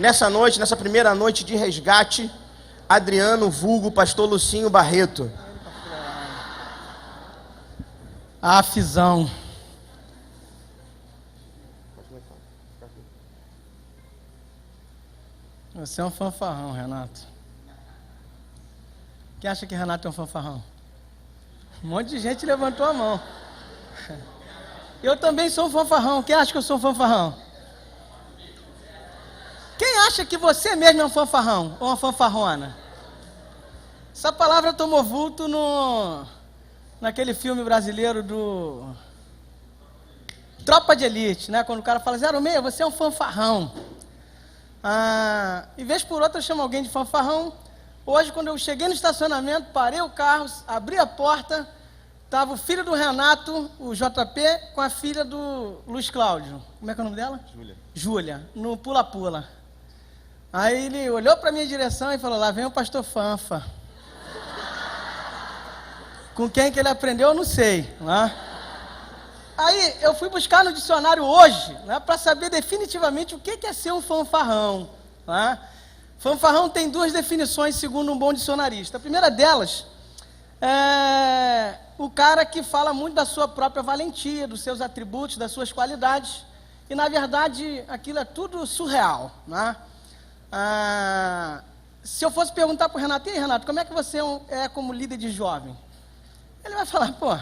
nessa noite, nessa primeira noite de resgate, Adriano, vulgo pastor Lucinho Barreto. Afisão. Você é um fanfarrão, Renato. Quem acha que Renato é um fanfarrão? Um monte de gente levantou a mão. Eu também sou um fanfarrão. Quem acha que eu sou um fanfarrão? Quem acha que você mesmo é um fanfarrão ou uma fanfarrona? Essa palavra tomou vulto naquele filme brasileiro do Tropa de Elite, né? Quando o cara fala 06, você é um fanfarrão. E vez por outra eu chamo alguém de fanfarrão. Hoje, quando eu cheguei no estacionamento, parei o carro, abri a porta, estava o filho do Renato, o JP, com a filha do Luiz Cláudio. Como é que é o nome dela? Júlia, no pula-pula. Aí ele olhou para a minha direção e falou, lá vem o pastor Fanfa. Com quem que ele aprendeu, eu não sei. Né? Aí eu fui buscar no dicionário hoje, né, para saber definitivamente o que é ser um fanfarrão. Né? Fanfarrão tem duas definições, segundo um bom dicionarista. A primeira delas é o cara que fala muito da sua própria valentia, dos seus atributos, das suas qualidades. E, na verdade, aquilo é tudo surreal. Né? Se eu fosse perguntar para o Renato, e aí, Renato, como é que você é como líder de jovem? Ele vai falar, pô,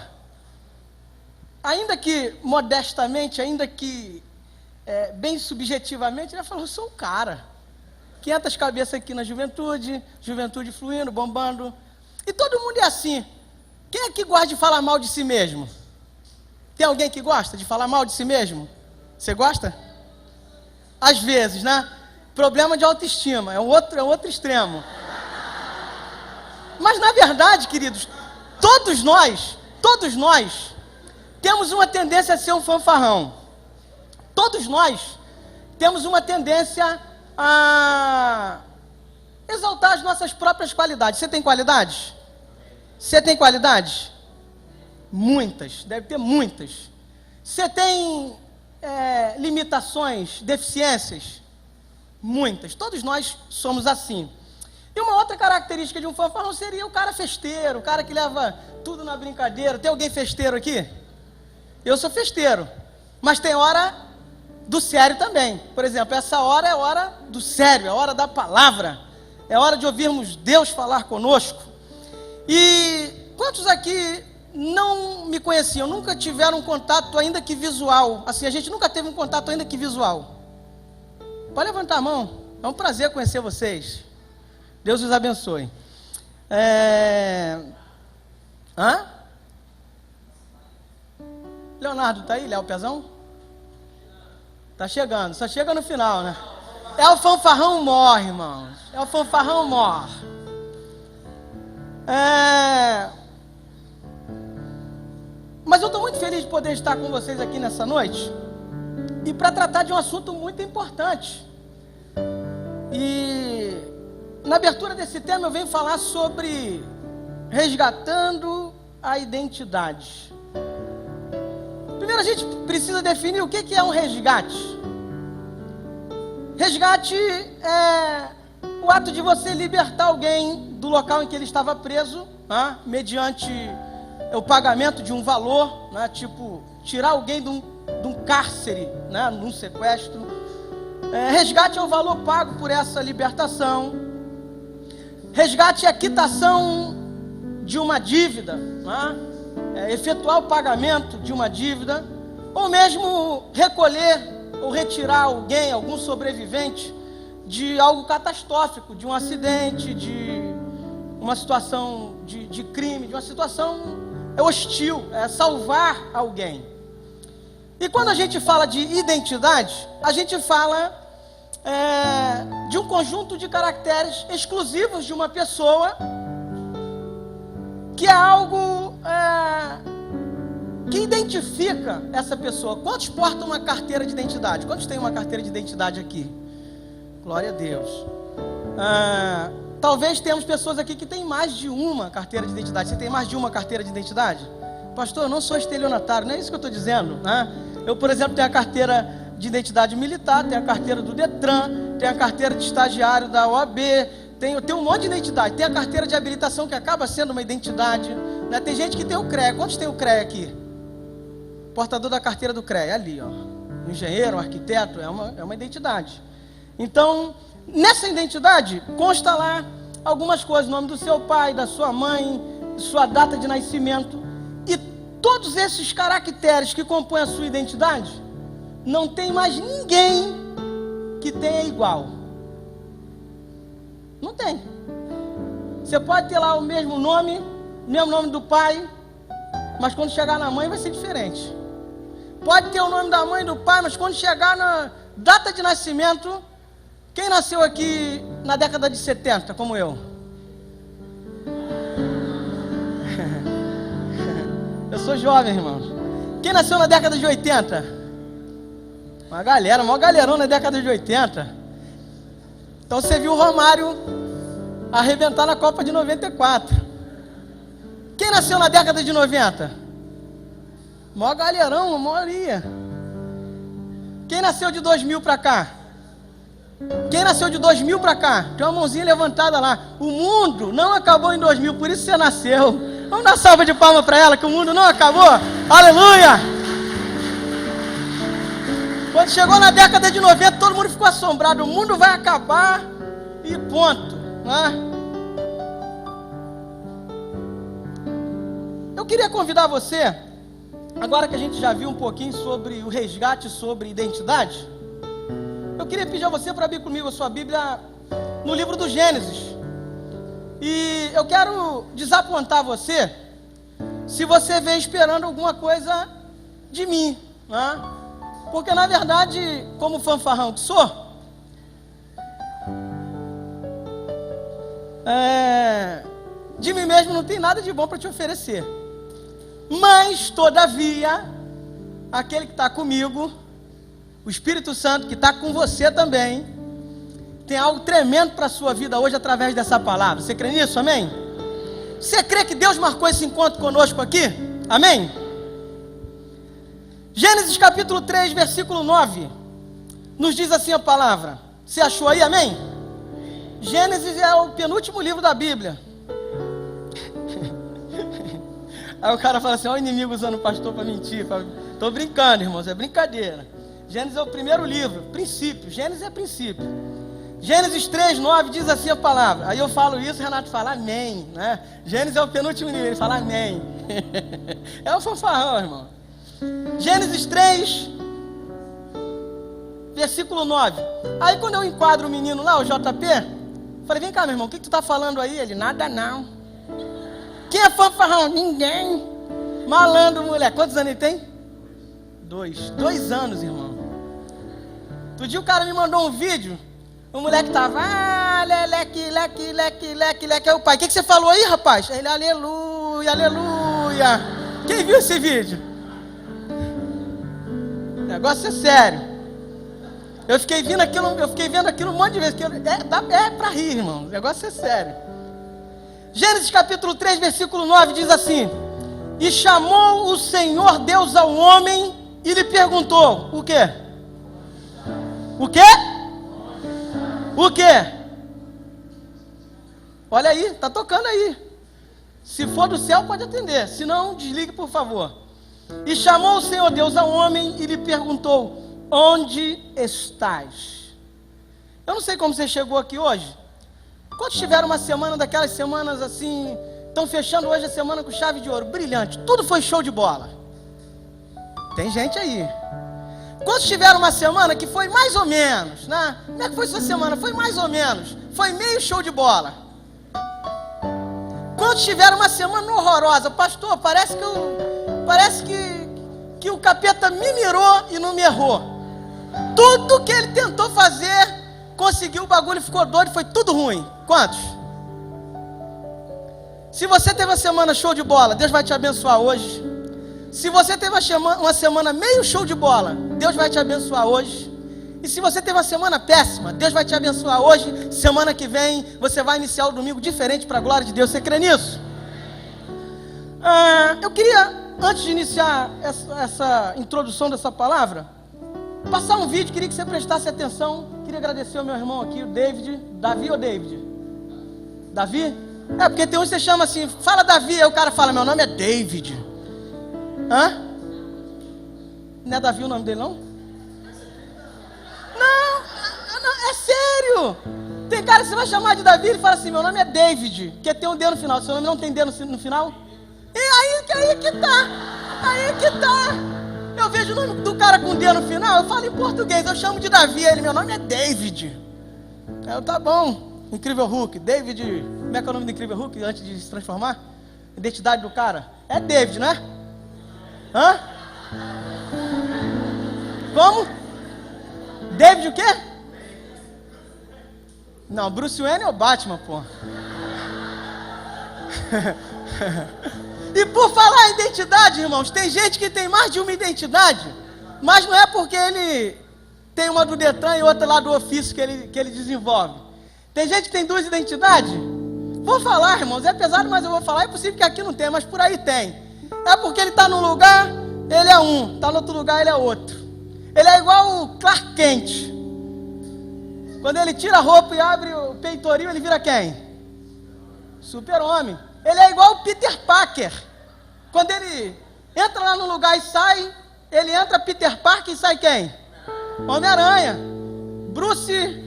ainda que modestamente, ainda que bem subjetivamente, ele vai falar, eu sou o cara. 500 cabeças aqui na juventude, juventude fluindo, bombando. E todo mundo é assim. Quem é que gosta de falar mal de si mesmo? Tem alguém que gosta de falar mal de si mesmo? Você gosta? Às vezes, né? Problema de autoestima, é outro extremo. Mas na verdade, queridos, todos nós temos uma tendência a ser um fanfarrão. Todos nós temos uma tendência a exaltar as nossas próprias qualidades. Você tem qualidades? Você tem qualidades? Muitas, deve ter muitas. Você tem limitações, deficiências? Muitas. Todos nós somos assim. E uma outra característica de um fanfarrão seria o cara festeiro, o cara que leva tudo na brincadeira. Tem alguém festeiro aqui? Eu sou festeiro, mas tem hora do sério também. Por exemplo, essa hora é hora do sério, é hora da palavra, é hora de ouvirmos Deus falar conosco. E quantos aqui não me conheciam, nunca tiveram um contato ainda que visual? Assim, a gente nunca teve um contato ainda que visual. Pode levantar a mão, é um prazer conhecer vocês. Deus os abençoe. Leonardo tá aí, Léo Pezão? Tá chegando, só chega no final, né? É o fanfarrão morre, irmãos. É o fanfarrão morre. Mas eu estou muito feliz de poder estar com vocês aqui nessa noite e para tratar de um assunto muito importante. E na abertura desse tema eu venho falar sobre resgatando a identidade. Primeiro a gente precisa definir o que é um resgate. Resgate é o ato de você libertar alguém do local em que ele estava preso, né, mediante o pagamento de um valor, né, tipo tirar alguém de um cárcere, né, num sequestro. Resgate é o valor pago por essa libertação. Resgate é a quitação de uma dívida, né? Efetuar o pagamento de uma dívida, ou mesmo recolher ou retirar alguém, algum sobrevivente, de algo catastrófico, de um acidente, de uma situação de crime, de uma situação hostil, salvar alguém. E quando a gente fala de identidade, a gente fala de um conjunto de caracteres exclusivos de uma pessoa, que é algo que identifica essa pessoa. Quantos portam uma carteira de identidade? Quantos têm uma carteira de identidade aqui? Glória a Deus. Talvez tenhamos pessoas aqui que têm mais de uma carteira de identidade. Você tem mais de uma carteira de identidade? Pastor, eu não sou estelionatário, não é isso que eu estou dizendo, né? Eu, por exemplo, tenho a carteira de identidade militar, tem a carteira do Detran, tem a carteira de estagiário da OAB, tem um monte de identidade. Tem a carteira de habilitação, que acaba sendo uma identidade, né? Tem gente que tem o CREA. Quantos tem o CREA aqui? Portador da carteira do CREA, ali, ó. Um engenheiro, um arquiteto, é uma identidade. Então, nessa identidade, consta lá algumas coisas, o nome do seu pai, da sua mãe, sua data de nascimento. E todos esses caracteres que compõem a sua identidade, não tem mais ninguém que tenha igual. Não tem. Você pode ter lá o mesmo nome do pai, mas quando chegar na mãe vai ser diferente. Pode ter o nome da mãe e do pai, mas quando chegar na data de nascimento, quem nasceu aqui na década de 70, como eu? Eu sou jovem, irmão. Quem nasceu na década de 80? Uma galera, maior galerão na década de 80. Então você viu o Romário arrebentar na Copa de 94. Quem nasceu na década de 90? Maior galerão, a maioria. Quem nasceu de 2000 para cá? Quem nasceu de 2000 para cá? Tem uma mãozinha levantada lá. O mundo não acabou em 2000, por isso você nasceu. Vamos dar salva de palmas para ela, que o mundo não acabou. Aleluia! Quando chegou na década de 90, todo mundo ficou assombrado. O mundo vai acabar e ponto, né? Eu queria convidar você, agora que a gente já viu um pouquinho sobre o resgate, sobre identidade, eu queria pedir a você para abrir comigo a sua Bíblia no livro do Gênesis. E eu quero desapontar você, se você vem esperando alguma coisa de mim, né? Porque na verdade, como fanfarrão que sou, de mim mesmo não tem nada de bom para te oferecer. Mas, todavia, aquele que está comigo, o Espírito Santo que está com você também, tem algo tremendo para a sua vida hoje através dessa palavra. Você crê nisso? Amém? Você crê que Deus marcou esse encontro conosco aqui? Amém? Gênesis capítulo 3, versículo 9, nos diz assim a palavra. Você achou aí? Amém? Gênesis é o penúltimo livro da Bíblia. Aí o cara fala assim, olha o inimigo usando o pastor para mentir. Estou brincando, irmãos, é brincadeira. Gênesis é o primeiro livro, princípio. Gênesis é princípio. Gênesis 3, 9 diz assim a palavra. Aí eu falo isso, Renato fala amém, né? Gênesis é o penúltimo livro, ele fala amém. É um fanfarrão, irmão. Gênesis 3, versículo 9. Aí quando eu enquadro o menino lá, o JP, falei, vem cá, meu irmão, o que tu tá falando aí? Ele, nada não. Quem é fanfarrão? Ninguém. Malandro, mulher. Quantos anos ele tem? 2 anos, irmão. Outro dia o cara me mandou um vídeo, o moleque tava, leque. Aí o pai, o que você falou aí, rapaz? Ele, aleluia. Quem viu esse vídeo? O negócio é sério. Eu fiquei vendo aquilo um monte de vezes. É para rir, irmão. O negócio é sério. Gênesis capítulo 3, versículo 9 diz assim: e chamou o Senhor Deus ao homem e lhe perguntou: o quê? O quê? O quê? Olha aí, tá tocando aí. Se for do céu pode atender, se não desligue por favor. E chamou o Senhor Deus ao homem e lhe perguntou: onde estás? Eu não sei como você chegou aqui hoje. Quantos tiveram uma semana daquelas semanas assim, estão fechando hoje a semana com chave de ouro, brilhante, tudo foi show de bola? Tem gente aí. Quantos tiveram uma semana que foi mais ou menos, né? Como é que foi sua semana? Foi mais ou menos, foi meio show de bola. Quantos tiveram uma semana horrorosa? Pastor, parece que o capeta me mirou e não me errou. Tudo que ele tentou fazer, conseguiu, o bagulho ficou doido, foi tudo ruim. Quantos? Se você teve uma semana show de bola, Deus vai te abençoar hoje. Se você teve uma semana meio show de bola, Deus vai te abençoar hoje. E se você teve uma semana péssima, Deus vai te abençoar hoje. Semana que vem, você vai iniciar o domingo diferente para a glória de Deus. Você crê nisso? Eu queria, antes de iniciar essa introdução dessa palavra, passar um vídeo, queria que você prestasse atenção. Queria agradecer ao meu irmão aqui, o David. Davi ou David? Davi? É, porque tem uns que você chama assim, fala Davi, aí o cara fala, meu nome é David. Hã? Não é Davi o nome dele, não? Não, é sério. Tem cara que você vai chamar de Davi, ele fala assim, meu nome é David, porque tem um D no final, seu nome não tem D no final? E aí que tá. Eu vejo o nome do cara com D no final, eu falo em português, eu chamo de Davi, ele, meu nome é David. Eu, tá bom, Incrível Hulk, David, como é que é o nome do Incrível Hulk, antes de se transformar? Identidade do cara, é David, né? Hã? Como? David o quê? Não, Bruce Wayne é o Batman, pô. E por falar em identidade, irmãos, tem gente que tem mais de uma identidade, mas não é porque ele tem uma do Detran e outra lá do ofício que ele desenvolve. Tem gente que tem duas identidades. Vou falar, irmãos, é pesado, mas eu vou falar. É possível que aqui não tenha, mas por aí tem. É porque ele está num lugar, ele é um, está no outro lugar, ele é outro. Ele é igual o Clark Kent. Quando ele tira a roupa e abre o peitoril, ele vira quem? Super-homem. Ele é igual o Peter Parker. Quando ele entra lá no lugar e sai, ele entra Peter Parker e sai quem? Homem-Aranha. Bruce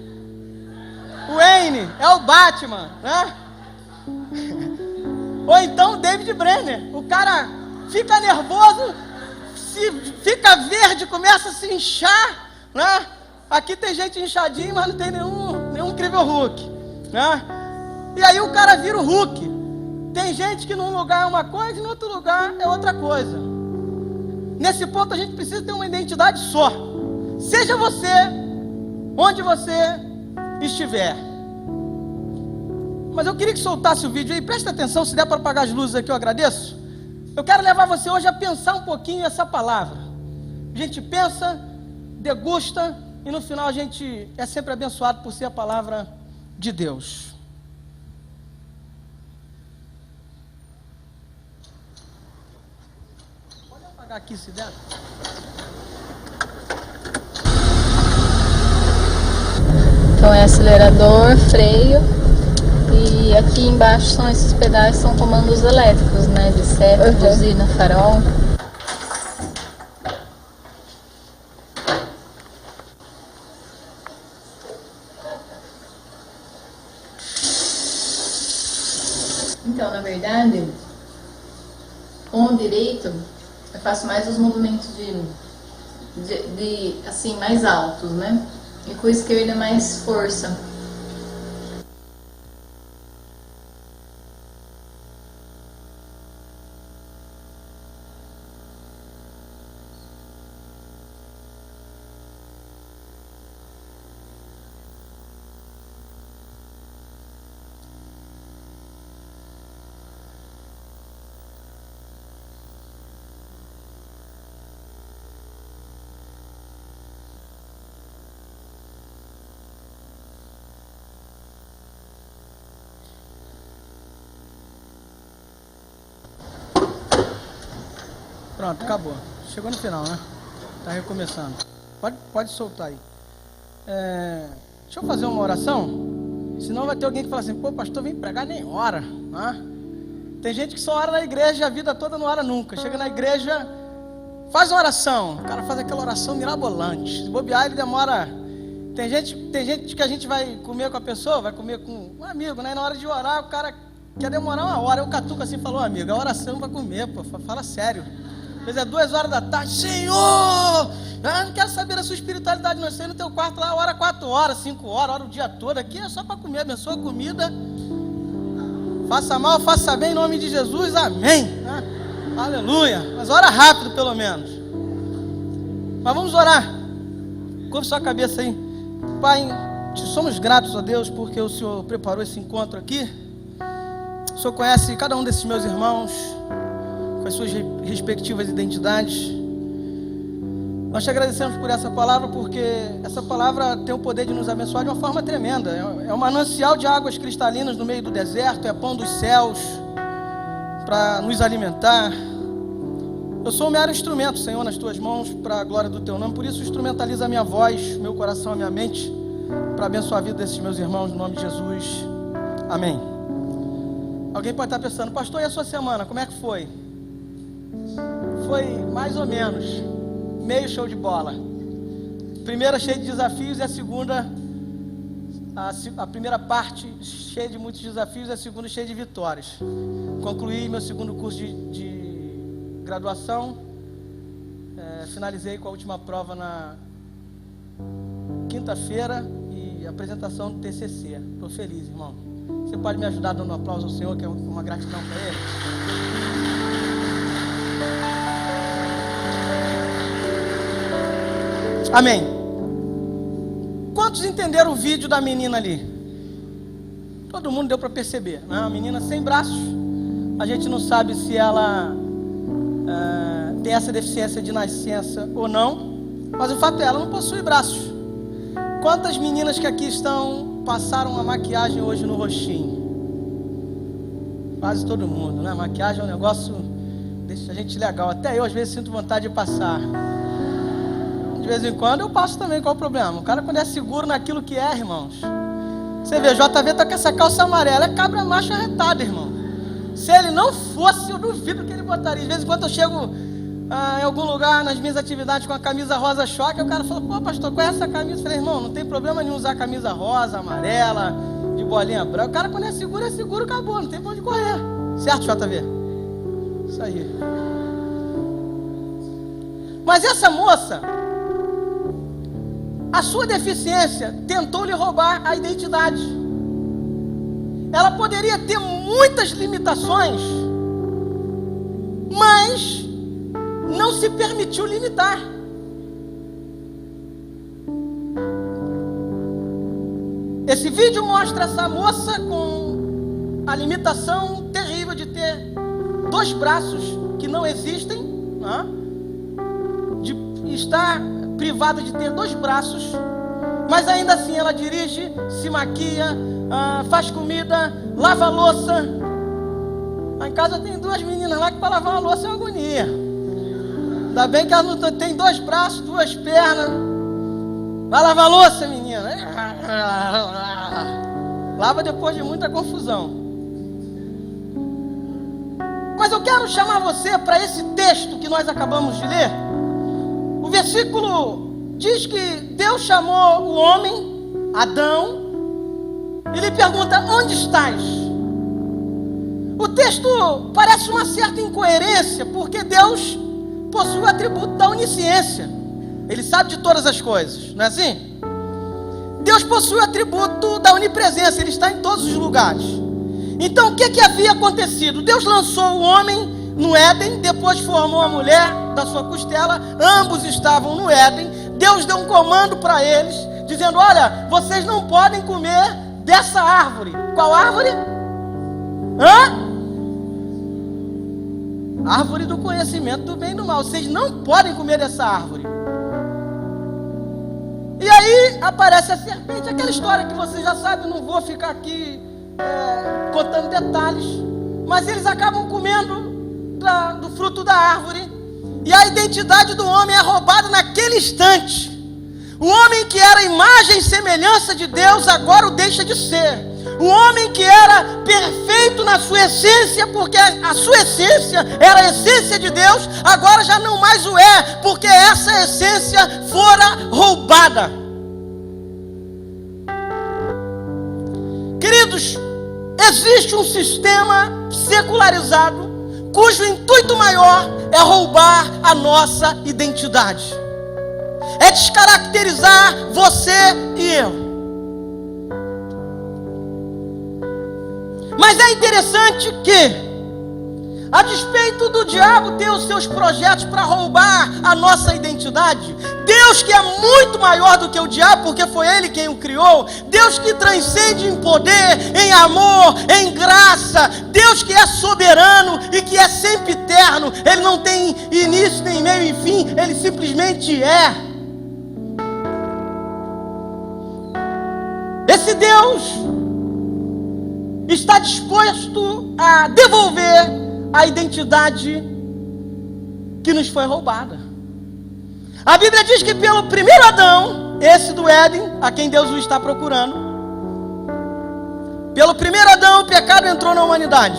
Wayne é o Batman, né? Ou então David Brenner. O cara fica nervoso, fica verde, começa a se inchar, né? Aqui tem gente inchadinha, mas não tem nenhum Incrível Hulk, né? E aí o cara vira o Hulk. Tem gente que num lugar é uma coisa e no outro lugar é outra coisa. Nesse ponto a gente precisa ter uma identidade só. Seja você onde você estiver. Mas eu queria que soltasse o vídeo aí. Presta atenção, se der para apagar as luzes aqui eu agradeço. Eu quero levar você hoje a pensar um pouquinho essa palavra. A gente pensa, degusta e no final a gente é sempre abençoado por ser a palavra de Deus. Pode apagar aqui se der. Então é acelerador, freio e aqui embaixo são esses pedais, são comandos elétricos, né? De seta, buzina, farol. Então, na verdade, com o direito eu faço mais os movimentos de assim, mais altos, né? E com a esquerda mais força. Pronto, acabou. Chegou no final, né? Tá recomeçando. Pode soltar aí. Deixa eu fazer uma oração. Senão vai ter alguém que fala assim, pô, pastor, vem pregar nem ora. Né? Tem gente que só ora na igreja a vida toda, não ora nunca. Chega na igreja, faz uma oração. O cara faz aquela oração mirabolante. Se bobear, ele demora. Tem gente que a gente vai comer com a pessoa, vai comer com um amigo, né? E na hora de orar, o cara quer demorar uma hora. Eu catuco assim, falou, amigo, a oração vai comer, pô, fala sério. Às vezes é 2 horas da tarde, Senhor, eu não quero saber da sua espiritualidade, não. Sei no teu quarto lá, ora 4 horas, 5 horas, ora o dia todo. Aqui é só para comer, abençoa a comida. Faça mal, faça bem, em nome de Jesus, amém. Aleluia. Mas ora rápido, pelo menos. Mas vamos orar. Curva sua cabeça aí. Pai, te somos gratos a Deus porque o Senhor preparou esse encontro aqui. O Senhor conhece cada um desses meus irmãos com as suas respectivas identidades. Nós te agradecemos por essa palavra, porque essa palavra tem o poder de nos abençoar de uma forma tremenda. É um manancial de águas cristalinas no meio do deserto, é pão dos céus para nos alimentar. Eu sou um mero instrumento, Senhor, nas tuas mãos, para a glória do teu nome. Por isso, instrumentaliza a minha voz, meu coração, a minha mente, para abençoar a vida desses meus irmãos, no nome de Jesus. Amém. Alguém pode estar pensando, pastor, e a sua semana, como é que foi? Foi mais ou menos, meio show de bola. Primeira cheia de desafios e a segunda, a primeira parte cheia de muitos desafios e a segunda cheia de vitórias. Concluí meu segundo curso de graduação, finalizei com a última prova na quinta-feira e apresentação do TCC. Estou feliz, irmão. Você pode me ajudar dando um aplauso ao Senhor, que é uma gratidão para Ele? Amém. Quantos entenderam o vídeo da menina ali? Todo mundo deu para perceber, né? Uma menina sem braços. A gente não sabe se ela tem essa deficiência de nascença ou não, mas o fato é, ela não possui braços. Quantas meninas que aqui estão passaram a maquiagem hoje no rostinho? Quase todo mundo, né? Maquiagem é um negócio deixa a gente legal. Até eu às vezes sinto vontade de passar. De vez em quando eu passo também, qual o problema? O cara quando é seguro naquilo que é, irmãos. Você vê, JV tá com essa calça amarela, é cabra macho arretado, irmão. Se ele não fosse, eu duvido que ele botaria. De vez em quando eu chego em algum lugar nas minhas atividades com a camisa rosa choque, o cara fala, pô pastor, qual é essa camisa? Eu falei, irmão, não tem problema nenhum usar camisa rosa, amarela, de bolinha branca. O cara quando é seguro, acabou, não tem pra onde correr. Certo, JV? Isso aí. Mas essa moça, a sua deficiência tentou lhe roubar a identidade. Ela poderia ter muitas limitações, mas não se permitiu limitar. Esse vídeo mostra essa moça com a limitação terrível de ter 2 braços que não existem, né? De estar privada de ter 2 braços, mas ainda assim ela dirige, se maquia, faz comida, lava a louça. Lá em casa tem 2 meninas lá que para lavar a louça é uma agonia. Ainda bem que ela não tem 2 braços, 2 pernas. Vai lavar a louça, menina. Lava depois de muita confusão. Mas eu quero chamar você para esse texto que nós acabamos de ler. O versículo diz que Deus chamou o homem, Adão, e lhe pergunta, onde estás? O texto parece uma certa incoerência, porque Deus possui o atributo da onisciência. Ele sabe de todas as coisas, não é assim? Deus possui o atributo da onipresença, Ele está em todos os lugares. Então o que havia acontecido? Deus lançou o homem no Éden, depois formou a mulher da sua costela, ambos estavam no Éden. Deus deu um comando para eles, dizendo, olha, vocês não podem comer dessa árvore. Qual árvore? Árvore do conhecimento do bem e do mal. Vocês não podem comer dessa árvore. E aí aparece a serpente, aquela história que você já sabe, não vou ficar aqui contando detalhes, mas eles acabam comendo do fruto da árvore, e a identidade do homem é roubada naquele instante. O homem que era a imagem e semelhança de Deus, agora o deixa de ser. O homem que era perfeito na sua essência, porque a sua essência era a essência de Deus, agora já não mais o é, porque essa essência fora roubada. Queridos, existe um sistema secularizado, cujo intuito maior é roubar a nossa identidade, é descaracterizar você e eu. Mas é interessante que, a despeito do diabo ter os seus projetos para roubar a nossa identidade, Deus que é muito maior do que o diabo, porque foi Ele quem o criou, Deus que transcende em poder, em amor, em graça, Deus que é soberano e que é sempre eterno, Ele não tem início, nem meio e fim, Ele simplesmente é. Esse Deus está disposto a devolver a identidade que nos foi roubada. A Bíblia diz que pelo primeiro Adão, esse do Éden, a quem Deus o está procurando, pelo primeiro Adão o pecado entrou na humanidade.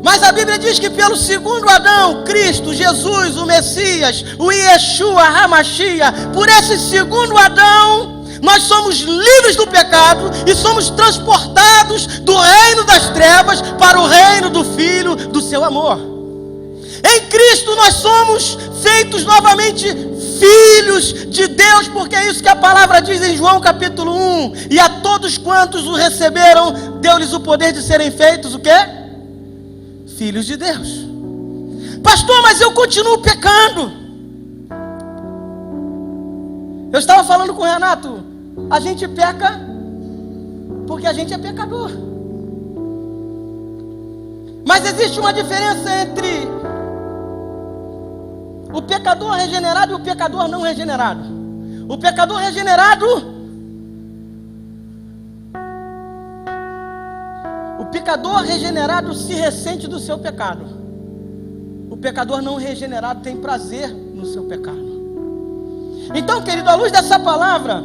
Mas a Bíblia diz que pelo segundo Adão, Cristo, Jesus, o Messias, o Yeshua, Hamashia, por esse segundo Adão, nós somos livres do pecado e somos transportados do reino das trevas para o reino do Filho do seu amor. Em Cristo nós somos feitos novamente filhos de Deus, porque é isso que a palavra diz em João capítulo 1. E a todos quantos o receberam, deu-lhes o poder de serem feitos o quê? Filhos de Deus. Pastor, mas eu continuo pecando. Eu estava falando com o Renato, a gente peca porque a gente é pecador. Mas existe uma diferença entre o pecador regenerado e o pecador não regenerado. O pecador regenerado, se ressente do seu pecado. O pecador não regenerado tem prazer no seu pecado. Então, querido, à luz dessa palavra,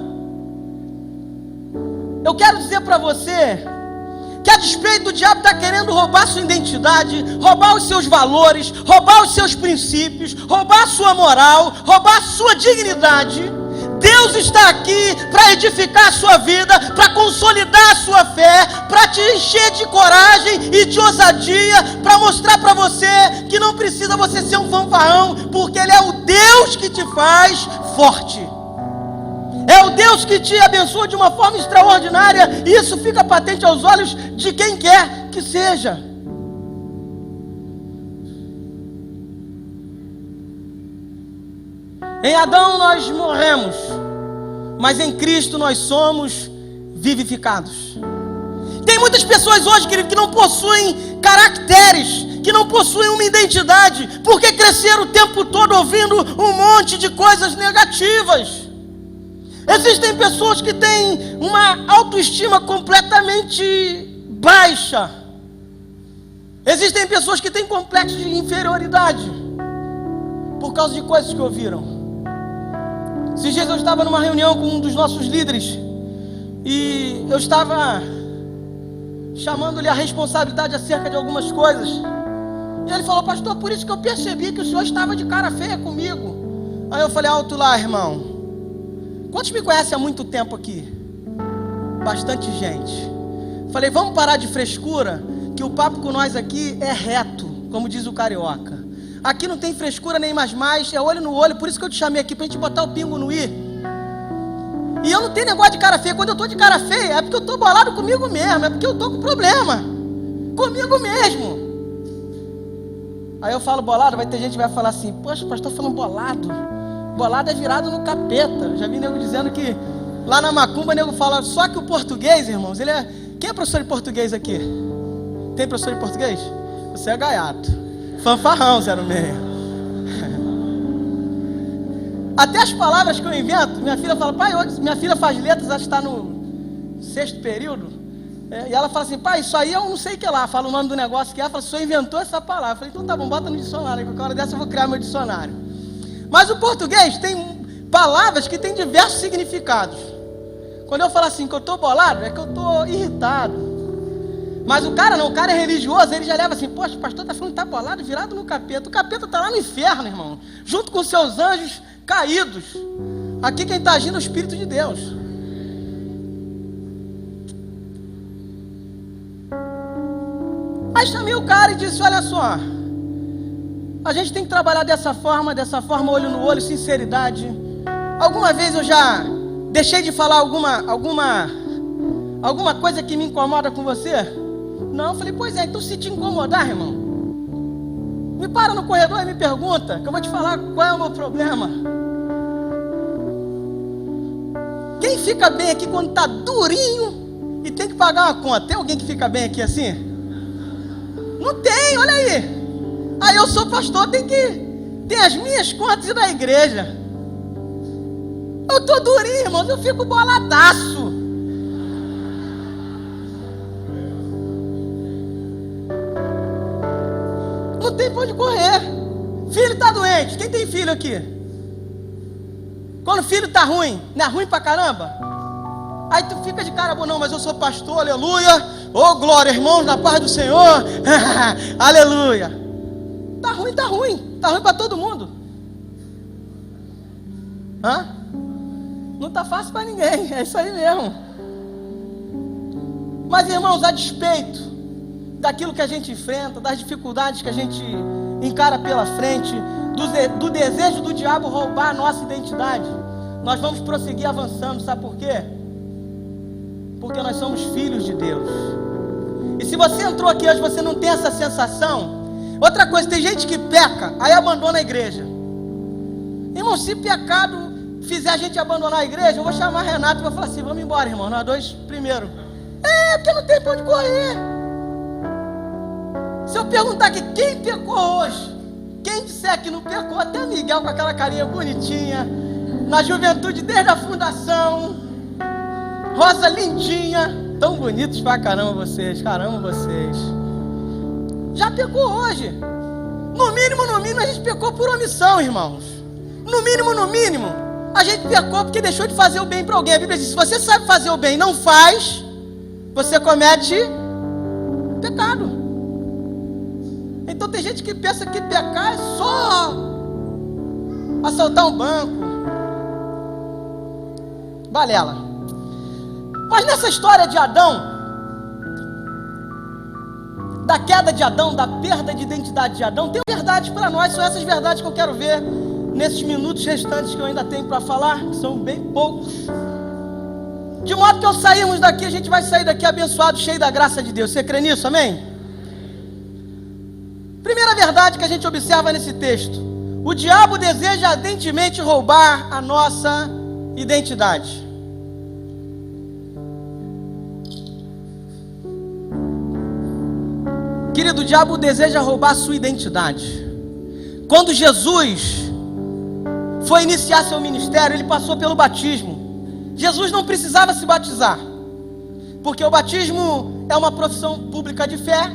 eu quero dizer para você que a despeito do diabo estar querendo roubar sua identidade, roubar os seus valores, roubar os seus princípios, roubar a sua moral, roubar a sua dignidade, Deus está aqui para edificar a sua vida, para consolidar a sua fé, para te encher de coragem e de ousadia, para mostrar para você que não precisa você ser um fanfarrão, porque Ele é o Deus que te faz forte. É o Deus que te abençoa de uma forma extraordinária, e isso fica patente aos olhos de quem quer que seja. Em Adão nós morremos, mas em Cristo nós somos vivificados. Tem muitas pessoas hoje, querido, que não possuem caracteres, que não possuem uma identidade, porque cresceram o tempo todo ouvindo um monte de coisas negativas. Existem pessoas que têm uma autoestima completamente baixa. Existem pessoas que têm complexo de inferioridade por causa de coisas que ouviram. Esses dias eu estava numa reunião com um dos nossos líderes e eu estava chamando-lhe a responsabilidade acerca de algumas coisas. E ele falou: pastor, por isso que eu percebi que o senhor estava de cara feia comigo. Aí eu falei: alto lá, irmão. Quantos me conhecem há muito tempo aqui? Bastante gente. Falei: vamos parar de frescura, que o papo com nós aqui é reto, como diz o carioca. Aqui não tem frescura nem mais, é olho no olho. Por isso que eu te chamei aqui, pra gente botar o pingo no i. E eu não tenho negócio de cara feia. Quando eu tô de cara feia, é porque eu tô bolado comigo mesmo, é porque eu tô com problema comigo mesmo. Aí eu falo bolado, vai ter gente que vai falar assim: poxa, o pastor falando bolado. Bolado é virado no capeta. Já vi nego dizendo que lá na macumba nego fala. Só que o português, irmãos, ele é... Quem é professor de português aqui? Tem professor de português? Você é gaiato. Fanfarrão, 06. Até as palavras que eu invento, minha filha fala: pai, hoje, minha filha faz letras, acho que está no 6º período. E ela fala assim: pai, isso aí eu não sei o que lá. Fala o nome do negócio que é. Ela fala: o senhor inventou essa palavra. Eu falei: então tá bom, bota no dicionário. Qualquer hora dessa eu vou criar meu dicionário. Mas o português tem palavras que têm diversos significados. Quando eu falo assim que eu estou bolado, é que eu estou irritado. Mas o cara não, o cara é religioso, ele já leva assim: poxa, o pastor está falando que está bolado, virado no capeta. O capeta está lá no inferno, irmão, junto com seus anjos caídos. Aqui quem está agindo é o Espírito de Deus. Aí chamei o cara e disse: olha só, a gente tem que trabalhar dessa forma, olho no olho, sinceridade. Alguma vez eu já deixei de falar alguma coisa que me incomoda com você? Não. Eu falei: pois é, então se te incomodar, irmão, me para no corredor e me pergunta, que eu vou te falar qual é o meu problema. Quem fica bem aqui quando está durinho e tem que pagar uma conta? Tem alguém que fica bem aqui assim? Não tem, olha aí. Aí eu sou pastor, tem as minhas contas e da igreja. Eu tô durinho, irmãos, eu fico boladaço. Não tem pra onde correr. Filho está doente. Quem tem filho aqui? Quando o filho está ruim, não é ruim pra caramba? Aí tu fica de cara, não, mas eu sou pastor, aleluia. Oh, glória, irmãos, na paz do Senhor. Aleluia. Tá ruim, tá ruim. Tá ruim para todo mundo. Hã? Não tá fácil para ninguém, é isso aí mesmo. Mas, irmãos, a despeito daquilo que a gente enfrenta, das dificuldades que a gente encara pela frente, do desejo do diabo roubar a nossa identidade, nós vamos prosseguir avançando, sabe por quê? Porque nós somos filhos de Deus. E se você entrou aqui hoje, você não tem essa sensação. Outra coisa, tem gente que peca, aí abandona a igreja. Irmão, se pecado fizer a gente abandonar a igreja, eu vou chamar Renato e vou falar assim, vamos embora, irmão, nós dois primeiro. Porque não tem pra onde correr. Se eu perguntar aqui, quem pecou hoje? Quem disser que não pecou, até Miguel com aquela carinha bonitinha, na juventude desde a fundação, Rosa lindinha, tão bonitos pra caramba vocês, já pecou hoje. No mínimo, a gente pecou por omissão, irmãos. No mínimo, a gente pecou porque deixou de fazer o bem para alguém. A Bíblia diz, se você sabe fazer o bem e não faz, você comete pecado. Então tem gente que pensa que pecar é só assaltar um banco. Balela. Mas nessa história de Adão, da queda de Adão, da perda de identidade de Adão, tem verdades para nós. São essas verdades que eu quero ver nesses minutos restantes que eu ainda tenho para falar, que são bem poucos. De modo que ao sairmos daqui, a gente vai sair daqui abençoado, cheio da graça de Deus. Você crê nisso, amém? Primeira verdade que a gente observa nesse texto: o diabo deseja ardentemente roubar a nossa identidade. Querido, o diabo deseja roubar a sua identidade. Quando Jesus foi iniciar seu ministério, ele passou pelo batismo. Jesus não precisava se batizar, porque o batismo é uma profissão pública de fé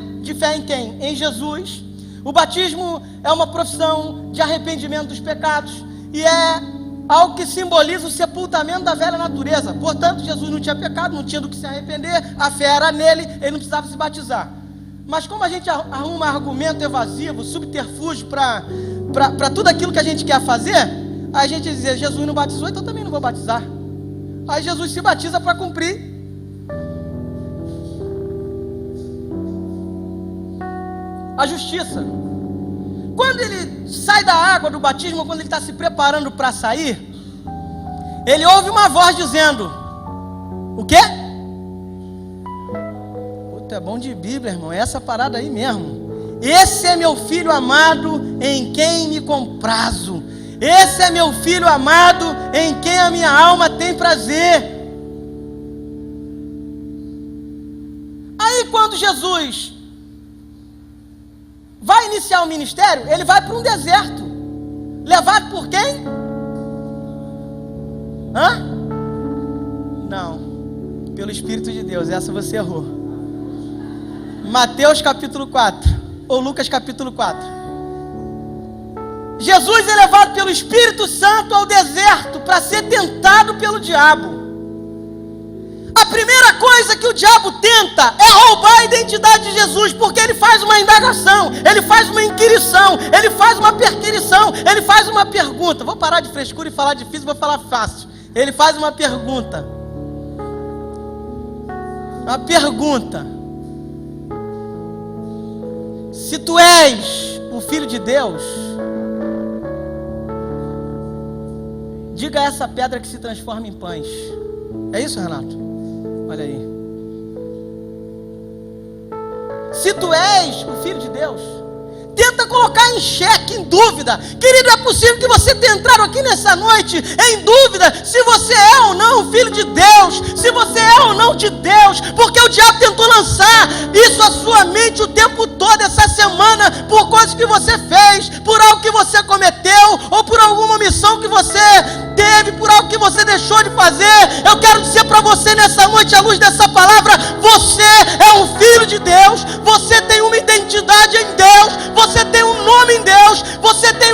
em quem? Em Jesus. O batismo é uma profissão de arrependimento dos pecados, e é algo que simboliza o sepultamento da velha natureza. Portanto, Jesus não tinha pecado, não tinha do que se arrepender, a fé era nele, ele não precisava se batizar. Mas como a gente arruma argumento evasivo, subterfúgio para tudo aquilo que a gente quer fazer, aí a gente diz, Jesus não batizou, então também não vou batizar. Aí Jesus se batiza para cumprir a justiça. Quando ele sai da água do batismo, quando ele está se preparando para sair, ele ouve uma voz dizendo, o quê? É bom de Bíblia, irmão, é essa parada aí mesmo. Esse é meu filho amado, em quem me comprazo. Esse é meu filho amado, em quem a minha alma tem prazer. Aí quando Jesus vai iniciar o ministério, ele vai para um deserto. Levado por quem? Não, pelo Espírito de Deus. Essa você errou. Mateus capítulo 4, ou Lucas capítulo 4. Jesus é levado pelo Espírito Santo ao deserto para ser tentado pelo diabo. A primeira coisa que o diabo tenta é roubar a identidade de Jesus, porque ele faz uma indagação, ele faz uma inquirição, ele faz uma perquirição, ele faz uma pergunta. Vou parar de frescura e falar difícil, vou falar fácil. Ele faz uma pergunta. Uma pergunta. Se tu és o Filho de Deus, diga a essa pedra que se transforma em pães. É isso, Renato? Olha aí. Se tu és o Filho de Deus, tenta colocar em xeque, em dúvida. Querido, é possível que você tenha entrado aqui nessa noite em dúvida se você é ou não Filho de Deus, se você é ou não de Deus, porque o diabo tentou lançar isso à sua mente o tempo todo, essa semana, por coisas que você fez, por algo que você cometeu, ou por alguma omissão que você teve, por algo que você deixou de fazer. Eu quero dizer para você nessa noite, à luz dessa palavra, você é um Filho de Deus, você tem uma identidade em Deus, você tem um nome em Deus, você tem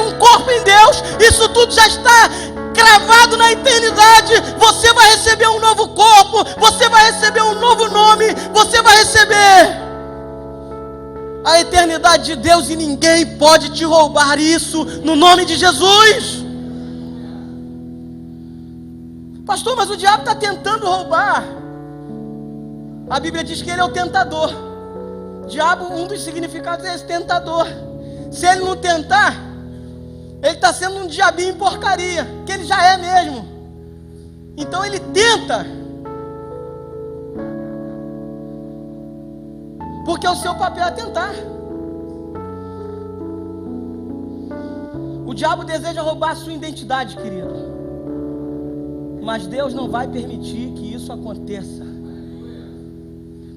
fruto já está cravado na eternidade. Você vai receber um novo corpo, você vai receber um novo nome, você vai receber a eternidade de Deus, e ninguém pode te roubar isso, no nome de Jesus. Pastor, mas o diabo está tentando roubar. A Bíblia diz que ele é o tentador. Diabo, um dos significados é esse, tentador. Se ele não tentar, ele está sendo um diabinho em porcaria, que ele já é mesmo. Então ele tenta, porque o seu papel é tentar. O diabo deseja roubar a sua identidade, querido, mas Deus não vai permitir que isso aconteça.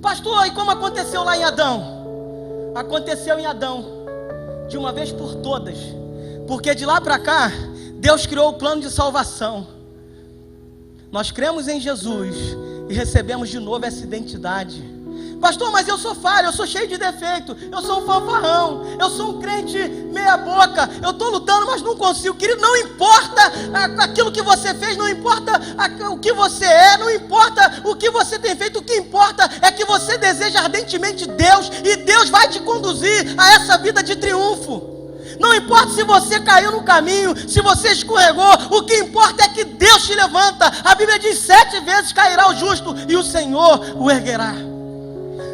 Pastor, e como aconteceu lá em Adão? Aconteceu em Adão, de uma vez por todas, porque de lá para cá, Deus criou o plano de salvação. Nós cremos em Jesus e recebemos de novo essa identidade. Pastor, mas eu sou falho, eu sou cheio de defeito, eu sou um fanfarrão, eu sou um crente meia boca, eu estou lutando, mas não consigo. Querido, não importa aquilo que você fez, não importa o que você é, não importa o que você tem feito, o que importa é que você deseja ardentemente Deus, e Deus vai te conduzir a essa vida de triunfo. Não importa se você caiu no caminho, se você escorregou, o que importa é que Deus te levanta. A Bíblia diz: 7 vezes cairá o justo e o Senhor o erguerá.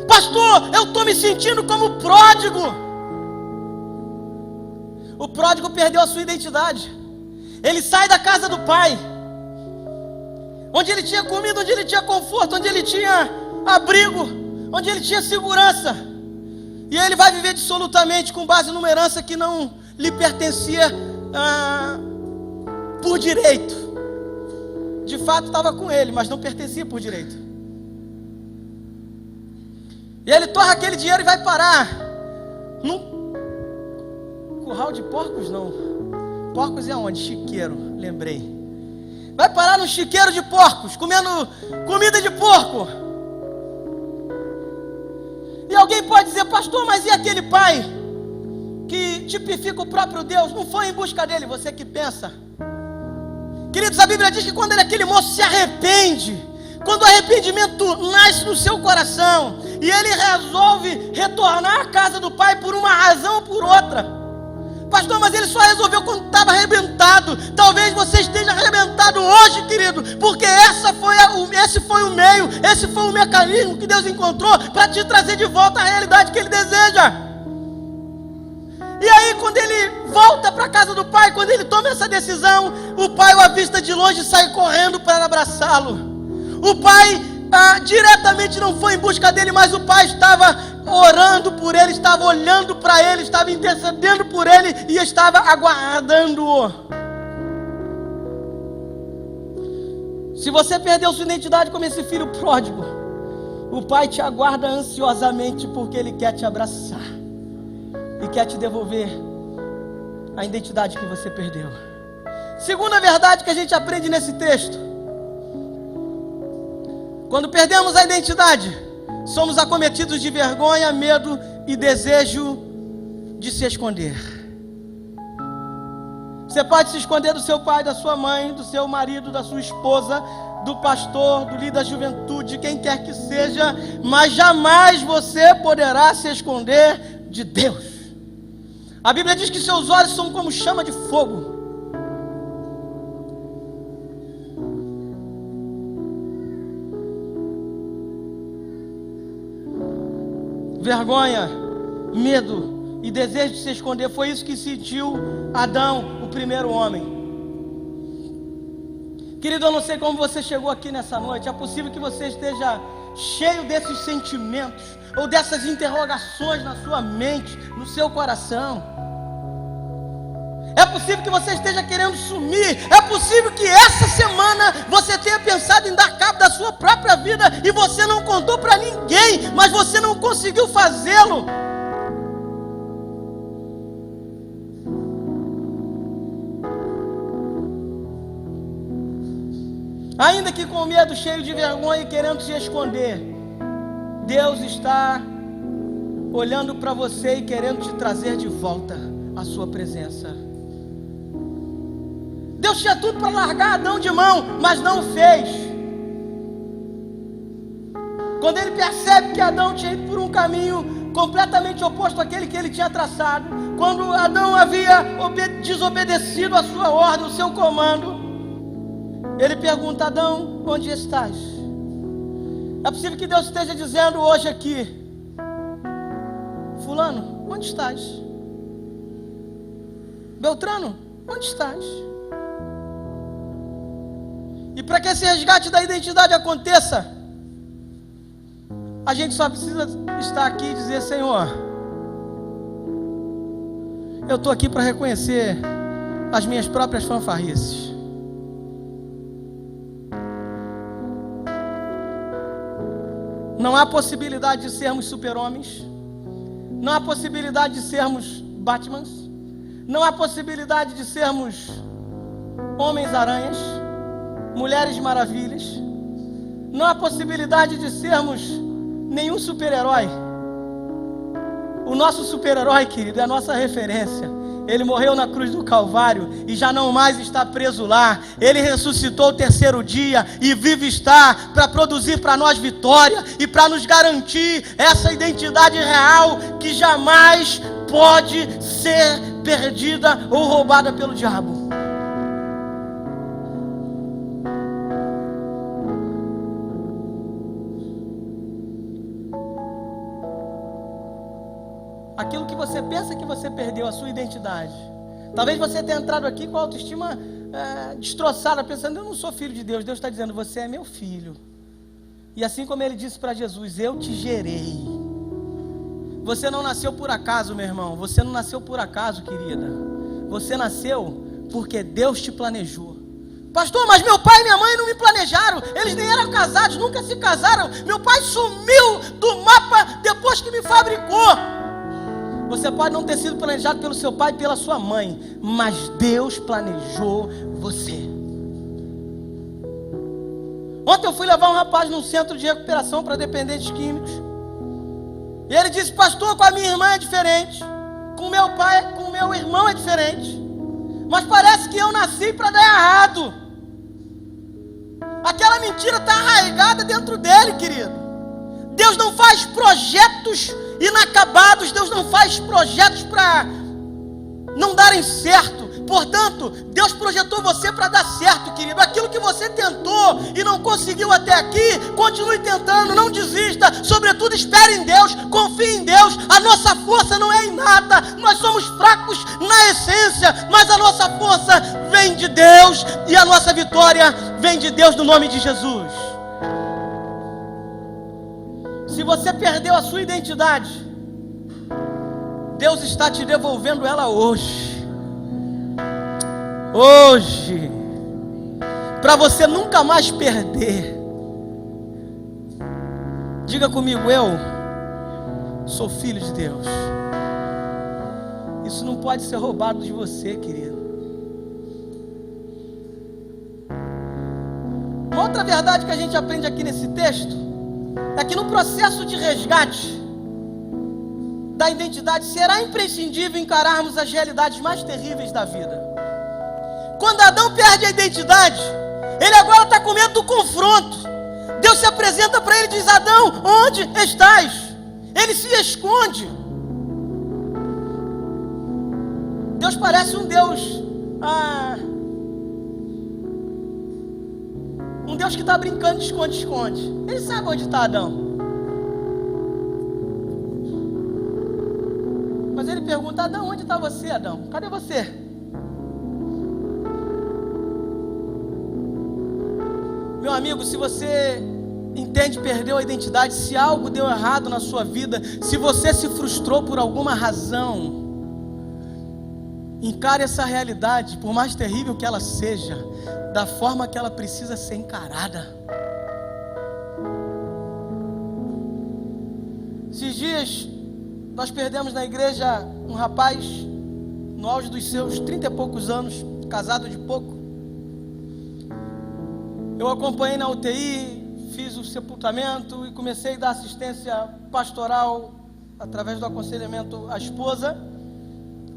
Pastor, eu estou me sentindo como pródigo. O pródigo perdeu a sua identidade. Ele sai da casa do pai, onde ele tinha comida, onde ele tinha conforto, onde ele tinha abrigo, onde ele tinha segurança, e ele vai viver dissolutamente com base numa herança que não lhe pertencia por direito. De fato estava com ele, mas não pertencia por direito. E ele torra aquele dinheiro e vai parar num curral de porcos, não. Porcos é onde? Chiqueiro, lembrei. Vai parar num chiqueiro de porcos, comendo comida de porco. E alguém pode dizer: pastor, mas e aquele pai que tipifica o próprio Deus? Não foi em busca dele, você que pensa. Queridos, a Bíblia diz que quando aquele moço se arrepende, quando o arrependimento nasce no seu coração, e ele resolve retornar à casa do pai por uma razão ou por outra. Pastor, mas ele só resolveu quando estava arrebentado. Talvez você esteja arrebentado hoje, querido, porque esse foi o meio, esse foi o mecanismo que Deus encontrou para te trazer de volta à realidade que Ele deseja. E aí, quando ele volta para a casa do pai, quando ele toma essa decisão, o pai o avista de longe e sai correndo para abraçá-lo. O pai diretamente não foi em busca dele, mas o pai estava orando por ele, estava olhando para ele, estava intercedendo por ele e estava aguardando-o. Se você perdeu sua identidade como esse filho pródigo, o pai te aguarda ansiosamente, porque ele quer te abraçar e quer te devolver a identidade que você perdeu. Segunda verdade que a gente aprende nesse texto: quando perdemos a identidade, somos acometidos de vergonha, medo e desejo de se esconder. Você pode se esconder do seu pai, da sua mãe, do seu marido, da sua esposa, do pastor, do líder da juventude, de quem quer que seja, mas jamais você poderá se esconder de Deus. A Bíblia diz que seus olhos são como chama de fogo. Vergonha, medo e desejo de se esconder, foi isso que sentiu Adão, o primeiro homem. Querido, eu não sei como você chegou aqui nessa noite. É possível que você esteja cheio desses sentimentos ou dessas interrogações na sua mente, no seu coração. É possível que você esteja querendo sumir. É possível que essa semana você tenha pensado em dar cabo da sua própria vida e você não contou para ninguém, mas você não conseguiu fazê-lo. Ainda que com medo, cheio de vergonha e querendo se esconder, Deus está olhando para você e querendo te trazer de volta à sua presença. Deus tinha tudo para largar Adão de mão, mas não o fez. Quando ele percebe que Adão tinha ido por um caminho completamente oposto àquele que ele tinha traçado, quando Adão havia desobedecido a sua ordem, o seu comando, ele pergunta: Adão, onde estás? É possível que Deus esteja dizendo hoje aqui: fulano, onde estás? Beltrano, onde estás? E para que esse resgate da identidade aconteça, a gente só precisa estar aqui e dizer: Senhor, eu estou aqui para reconhecer as minhas próprias fanfarrices. Não há possibilidade de sermos super-homens, não há possibilidade de sermos Batmans, não há possibilidade de sermos Homens-Aranhas, Mulheres Maravilhas, não há possibilidade de sermos nenhum super-herói. O nosso super-herói, querido, é a nossa referência. Ele morreu na cruz do Calvário e já não mais está preso lá. Ele ressuscitou o terceiro dia e vive está para produzir para nós vitória e para nos garantir essa identidade real que jamais pode ser perdida ou roubada pelo diabo. Aquilo que você pensa que você perdeu, a sua identidade. Talvez você tenha entrado aqui com a autoestima destroçada, pensando: eu não sou filho de Deus. Deus está dizendo: você é meu filho. E assim como ele disse para Jesus: eu te gerei. Você não nasceu por acaso, meu irmão. Você não nasceu por acaso, querida. Você nasceu porque Deus te planejou. Pastor, mas meu pai e minha mãe não me planejaram. Eles nem eram casados, nunca se casaram. Meu pai sumiu do mapa depois que me fabricou. Você pode não ter sido planejado pelo seu pai e pela sua mãe, mas Deus planejou você. Ontem eu fui levar um rapaz num centro de recuperação para dependentes químicos. E ele disse: pastor, com a minha irmã é diferente, com o meu pai, com o meu irmão é diferente, mas parece que eu nasci para dar errado. Aquela mentira está arraigada dentro dele, querido. Deus não faz projetos inacabados, Deus não faz projetos para não darem certo. Portanto, Deus projetou você para dar certo, querido. Aquilo que você tentou e não conseguiu até aqui, continue tentando, não desista. Sobretudo, espere em Deus, confie em Deus. A nossa força não é em nada, nós somos fracos na essência, mas a nossa força vem de Deus e a nossa vitória vem de Deus, no nome de Jesus. Se você perdeu a sua identidade, Deus está te devolvendo ela hoje. Hoje, para você nunca mais perder. Diga comigo: eu sou filho de Deus. Isso não pode ser roubado de você, querido. Uma outra verdade que a gente aprende aqui nesse texto é que no processo de resgate da identidade será imprescindível encararmos as realidades mais terríveis da vida. Quando Adão perde a identidade, ele agora está com medo do confronto. Deus se apresenta para ele e diz: Adão, onde estás? Ele se esconde. Deus parece um Deus que está brincando de esconde-esconde. Ele sabe onde está Adão. Mas ele pergunta: Adão, onde está você, Adão? Cadê você? Meu amigo, se você entende, perdeu a identidade, se algo deu errado na sua vida, se você se frustrou por alguma razão, encare essa realidade, por mais terrível que ela seja, da forma que ela precisa ser encarada. Esses dias nós perdemos na igreja um rapaz no auge dos seus 30 e poucos anos, casado de pouco. Eu acompanhei na UTI, fiz o sepultamento e comecei a dar assistência pastoral através do aconselhamento à esposa.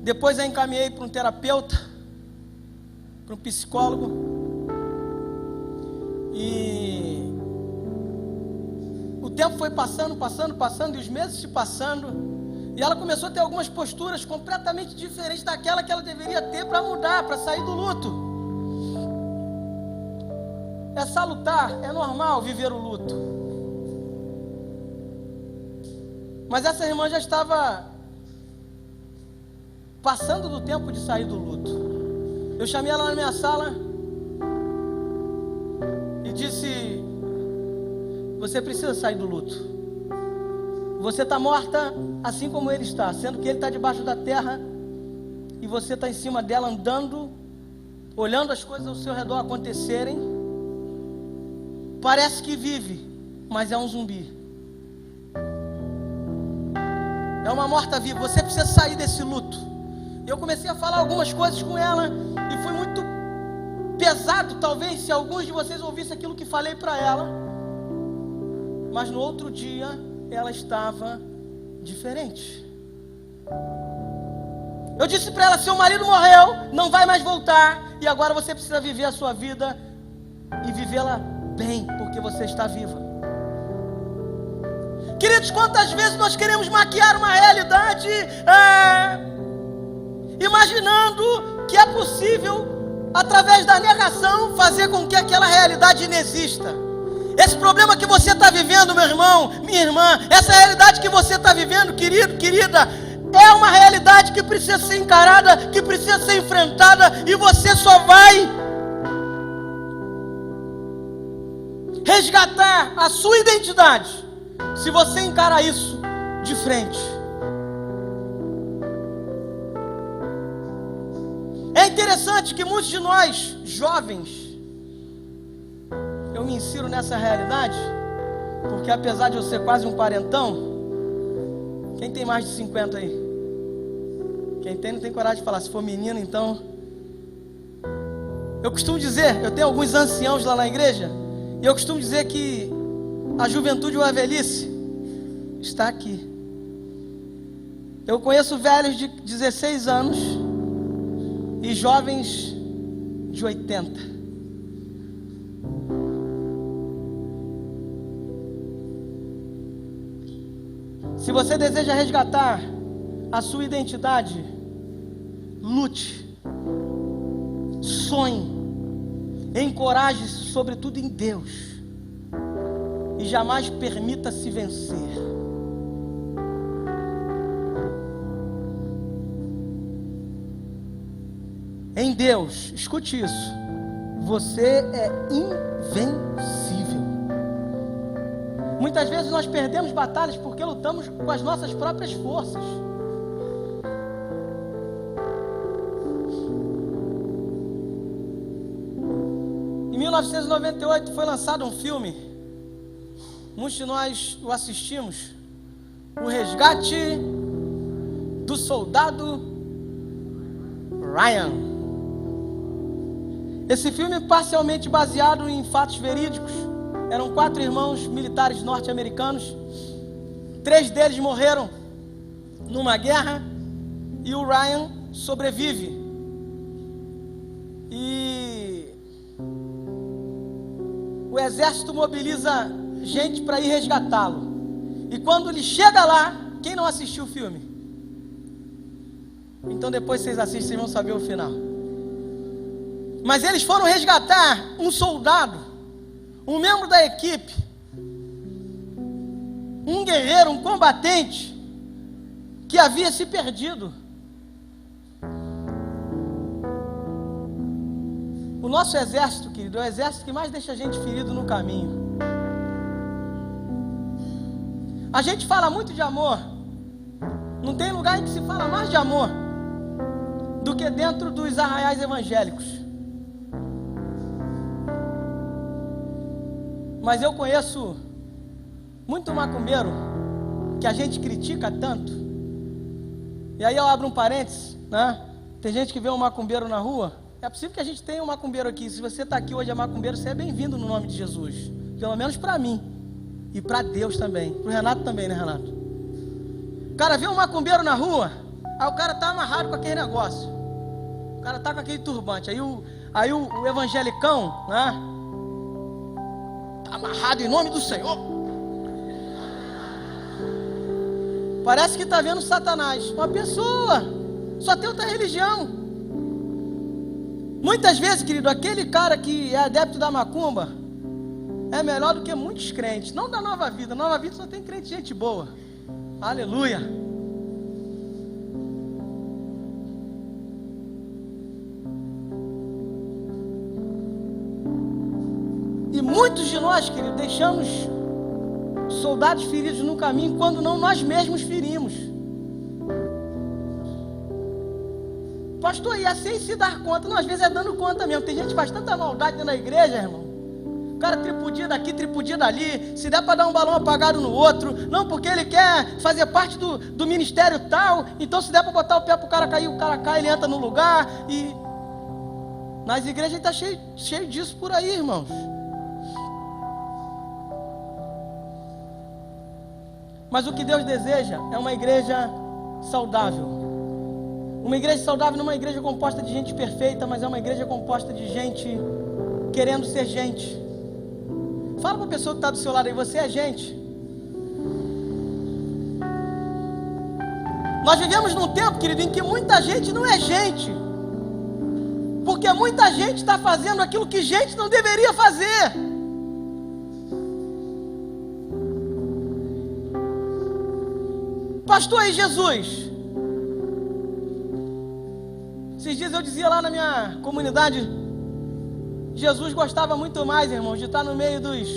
Depois a encaminhei para um terapeuta, para um psicólogo. E o tempo foi passando, e os meses se passando. E ela começou a ter algumas posturas completamente diferentes daquela que ela deveria ter para mudar, para sair do luto. É salutar, é normal viver o luto. Mas essa irmã já estava passando do tempo de sair do luto. Eu chamei ela na minha sala e disse: você precisa sair do luto. Você está morta assim como ele está, sendo que ele está debaixo da terra e você está em cima dela andando, olhando as coisas ao seu redor acontecerem. Parece que vive, mas é um zumbi. É uma morta-viva. Você precisa sair desse luto. Eu comecei a falar algumas coisas com ela e foi muito pesado, talvez, se alguns de vocês ouvissem aquilo que falei para ela. Mas no outro dia, ela estava diferente. Eu disse para ela: seu marido morreu, não vai mais voltar, e agora você precisa viver a sua vida e vivê-la bem, porque você está viva. Queridos, quantas vezes nós queremos maquiar uma realidade imaginando que é possível, através da negação, fazer com que aquela realidade inexista. Esse problema que você está vivendo, meu irmão, minha irmã, essa realidade que você está vivendo, querido, querida, é uma realidade que precisa ser encarada, que precisa ser enfrentada, e você só vai resgatar a sua identidade se você encarar isso de frente. É interessante que muitos de nós, jovens, eu me insiro nessa realidade, porque apesar de eu ser quase um parentão, quem tem mais de 50 aí? Quem tem não tem coragem de falar. Se for menino, então... Eu costumo dizer, eu tenho alguns anciãos lá na igreja, e eu costumo dizer que a juventude ou a velhice está aqui. Eu conheço velhos de 16 anos e jovens de 80. Se você deseja resgatar a sua identidade, lute, sonhe, encoraje-se sobretudo em Deus e jamais permita-se vencer. Em Deus, escute isso, você é invencível. Muitas vezes nós perdemos batalhas porque lutamos com as nossas próprias forças. Em 1998 foi lançado um filme, muitos de nós o assistimos, O Resgate do Soldado Ryan. Esse filme é parcialmente baseado em fatos verídicos. Eram 4 irmãos militares norte-americanos. 3 deles morreram numa guerra e o Ryan sobrevive. E o exército mobiliza gente para ir resgatá-lo. E quando ele chega lá, quem não assistiu o filme? Então depois vocês assistem, vocês vão saber o final. Mas eles foram resgatar um soldado, um membro da equipe, um guerreiro, um combatente que havia se perdido. O nosso exército, querido, é o exército que mais deixa a gente ferido no caminho. A gente fala muito de amor. Não tem lugar em que se fala mais de amor do que dentro dos arraiais evangélicos. Mas eu conheço muito macumbeiro que a gente critica tanto. E aí eu abro um parênteses, né? Tem gente que vê um macumbeiro na rua. É possível que a gente tenha um macumbeiro aqui. Se você está aqui hoje é macumbeiro, você é bem-vindo no nome de Jesus. Pelo menos para mim. E para Deus também. Para o Renato também, né, Renato? O cara vê um macumbeiro na rua, aí o cara está amarrado com aquele negócio. O cara está com aquele turbante. Aí Aí o evangelicão, né? Tá amarrado em nome do Senhor. Parece que está vendo Satanás. Uma pessoa, só tem outra religião. Muitas vezes, querido, aquele cara que é adepto da macumba é melhor do que muitos crentes. Não da Nova Vida. Nova Vida só tem crente, gente boa. Aleluia. E muitos de nós, querido, deixamos soldados feridos no caminho, quando não nós mesmos ferimos. Pastor, e assim se dar conta? Não, às vezes é dando conta mesmo. Tem gente que faz tanta maldade dentro da igreja, irmão. O cara tripudia daqui, tripudia dali. Se der para dar um balão apagado no outro. Não, porque ele quer fazer parte do ministério tal. Então se der para botar o pé para o cara cair, o cara cai, ele entra no lugar. E nas igrejas está cheio disso por aí, irmãos. Mas o que Deus deseja é uma igreja saudável. Uma igreja saudável não é uma igreja composta de gente perfeita, mas é uma igreja composta de gente querendo ser gente. Fala para a pessoa que está do seu lado aí, você é gente. Nós vivemos num tempo, querido, em que muita gente não é gente. Porque muita gente está fazendo aquilo que gente não deveria fazer. Pastor, e Jesus? Esses dias eu dizia lá na minha comunidade, Jesus gostava muito mais, irmãos, de estar no meio dos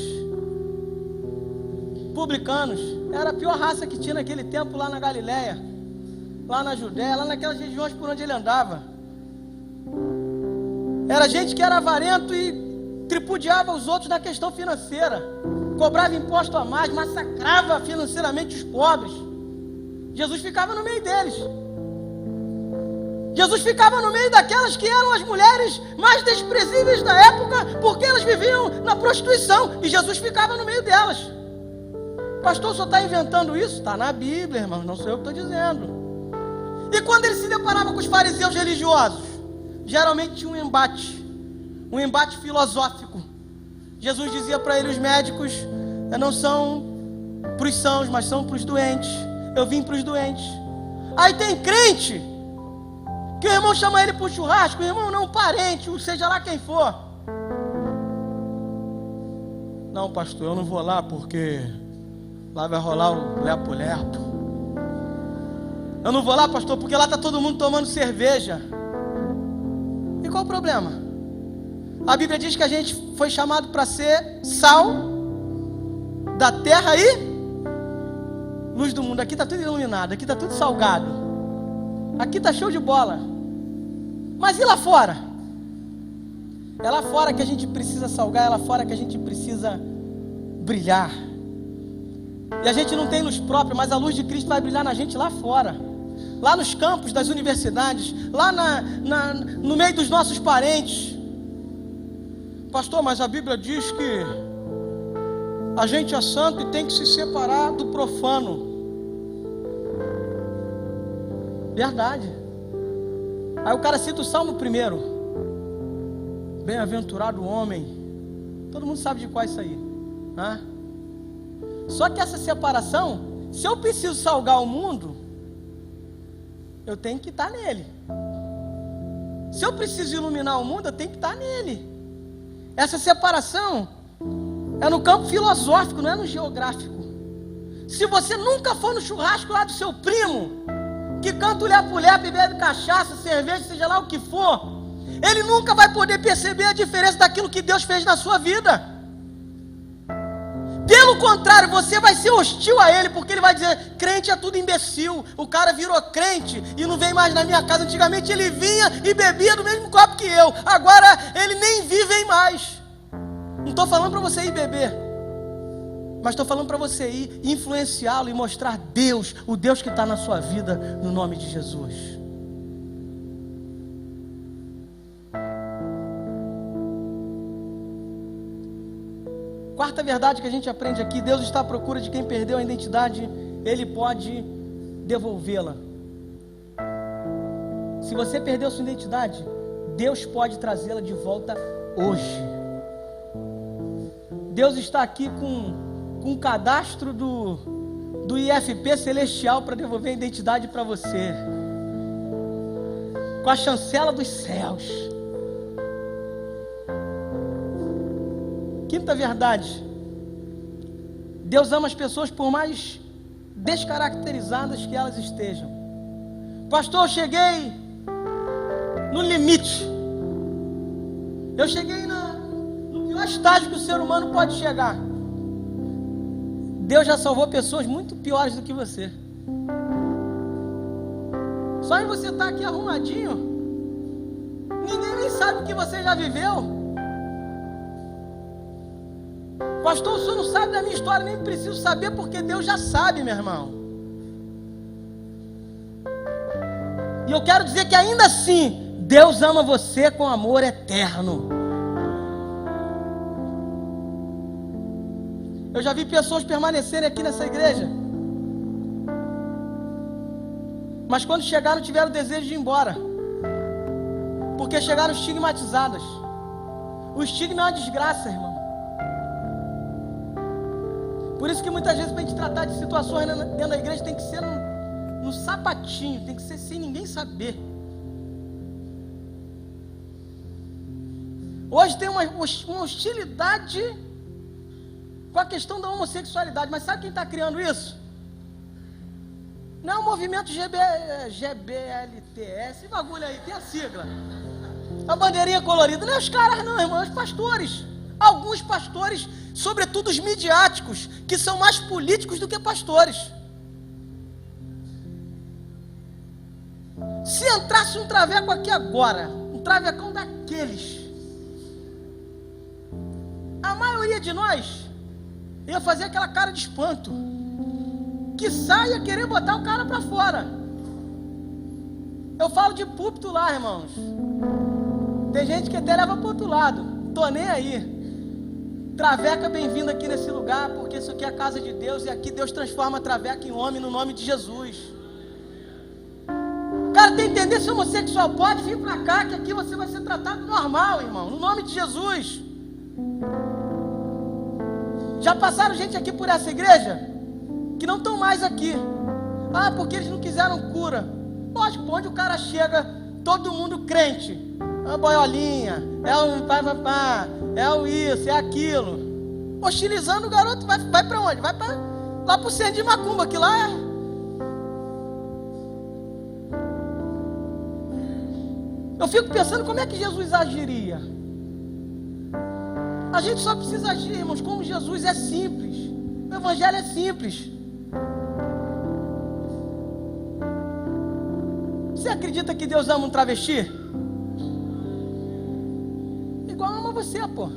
publicanos. Era a pior raça que tinha naquele tempo lá na Galileia, lá na Judéia, lá naquelas regiões por onde ele andava. Era gente que era avarento e tripudiava os outros na questão financeira, cobrava imposto a mais, massacrava financeiramente os pobres. Jesus ficava no meio deles. Jesus ficava no meio daquelas que eram as mulheres mais desprezíveis da época, porque elas viviam na prostituição, e Jesus ficava no meio delas. Pastor, só está inventando isso? Está na Bíblia, irmão, não sou eu que estou dizendo. E quando ele se deparava com os fariseus religiosos, geralmente tinha um embate filosófico. Jesus dizia para ele, os médicos não são para os sãos, mas são para os doentes. Eu vim para os doentes. Aí tem crente que o irmão chama ele para o churrasco, o irmão não, parente, seja lá quem for. Não, pastor, eu não vou lá porque lá vai rolar o lepo-lepo. Eu não vou lá, pastor, porque lá está todo mundo tomando cerveja. E qual o problema? A Bíblia diz que a gente foi chamado para ser sal da terra e luz do mundo. Aqui está tudo iluminado, aqui está tudo salgado, aqui está show de bola. Mas e lá fora? É lá fora que a gente precisa salgar, é lá fora que a gente precisa brilhar. E a gente não tem luz própria, mas a luz de Cristo vai brilhar na gente lá fora, lá nos campos das universidades, lá no meio dos nossos parentes. Pastor, mas a Bíblia diz que a gente é santo e tem que se separar do profano. Verdade. Aí o cara cita o Salmo 1. Bem-aventurado o homem. Todo mundo sabe de qual é isso aí, né? Só que essa separação, se eu preciso salgar o mundo, eu tenho que estar nele. Se eu preciso iluminar o mundo, eu tenho que estar nele. Essa separação é no campo filosófico, não é no geográfico. Se você nunca for no churrasco lá do seu primo, que canta o lepo-lepo e bebe cachaça, cerveja, seja lá o que for, ele nunca vai poder perceber a diferença daquilo que Deus fez na sua vida. Pelo contrário, você vai ser hostil a ele, porque ele vai dizer, crente é tudo imbecil, o cara virou crente e não vem mais na minha casa. Antigamente ele vinha e bebia do mesmo copo que eu, agora ele nem vive mais. Não estou falando para você ir beber, mas estou falando para você ir influenciá-lo e mostrar Deus, o Deus que está na sua vida, no nome de Jesus. Quarta verdade que a gente aprende aqui: Deus está à procura de quem perdeu a identidade, Ele pode devolvê-la. Se você perdeu sua identidade, Deus pode trazê-la de volta hoje. Deus está aqui com o cadastro do IFP celestial para devolver a identidade para você, com a chancela dos céus. Quinta verdade: Deus ama as pessoas por mais descaracterizadas que elas estejam. Pastor, eu cheguei no limite, eu cheguei no pior estágio que o ser humano pode chegar. Deus já salvou pessoas muito piores do que você. Só em você estar aqui arrumadinho, ninguém nem sabe o que você já viveu. Pastor, o senhor não sabe da minha história, nem preciso saber, porque Deus já sabe, meu irmão. E eu quero dizer que ainda assim, Deus ama você com amor eterno. Eu já vi pessoas permanecerem aqui nessa igreja, mas quando chegaram tiveram o desejo de ir embora, porque chegaram estigmatizadas. O estigma é uma desgraça, irmão. Por isso que muitas vezes, para a gente tratar de situações dentro da igreja, tem que ser no sapatinho, tem que ser sem ninguém saber. Hoje tem uma hostilidade com a questão da homossexualidade, mas sabe quem está criando isso? Não é o movimento GBLT, esse bagulho aí, tem a sigla, a bandeirinha colorida, não é os caras não, irmão, é os pastores. Alguns pastores, sobretudo os midiáticos, que são mais políticos do que pastores. Se entrasse um traveco aqui agora, um travecão daqueles, a maioria de nós ia fazer aquela cara de espanto, que saia querer botar o cara para fora. Eu falo de púlpito lá, irmãos. Tem gente que até leva para o outro lado. Tô nem aí. Traveca, bem-vindo aqui nesse lugar, porque isso aqui é a casa de Deus, e aqui Deus transforma a traveca em homem no nome de Jesus. O cara tem que entender, se homossexual pode vir para cá, que aqui você vai ser tratado normal, irmão, no nome de Jesus. Já passaram gente aqui por essa igreja que não estão mais aqui. Ah, porque eles não quiseram cura. Lógico, onde o cara chega, todo mundo crente. É uma boiolinha, é o pá, é o isso, é aquilo. Hostilizando o garoto, vai para onde? Vai para lá para o centro de Macumba, que lá é. Eu fico pensando como é que Jesus agiria. A gente só precisa agir, irmãos, como Jesus. É simples. O evangelho é simples. Você acredita que Deus ama um travesti? Igual ama você, pô.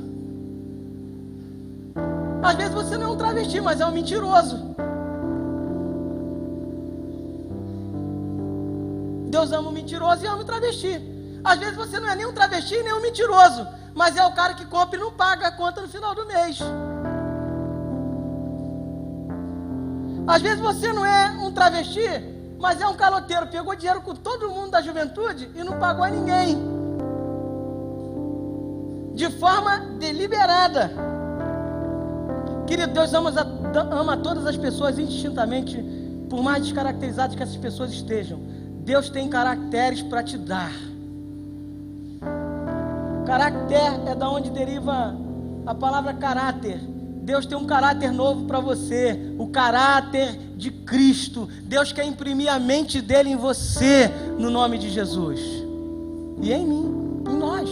Às vezes você não é um travesti, mas é um mentiroso. Deus ama um mentiroso e ama um travesti. Às vezes você não é nem um travesti nem um mentiroso, mas é o cara que compra e não paga a conta no final do mês. Às vezes você não é um travesti, mas é um caloteiro, pegou dinheiro com todo mundo da juventude e não pagou a ninguém, de forma deliberada. Querido, Deus ama todas as pessoas indistintamente, por mais descaracterizadas que essas pessoas estejam. Deus tem caracteres para te dar. Caráter é da onde deriva a palavra caráter. Deus tem um caráter novo para você, o caráter de Cristo. Deus quer imprimir a mente dele em você, no nome de Jesus. E em mim, em nós.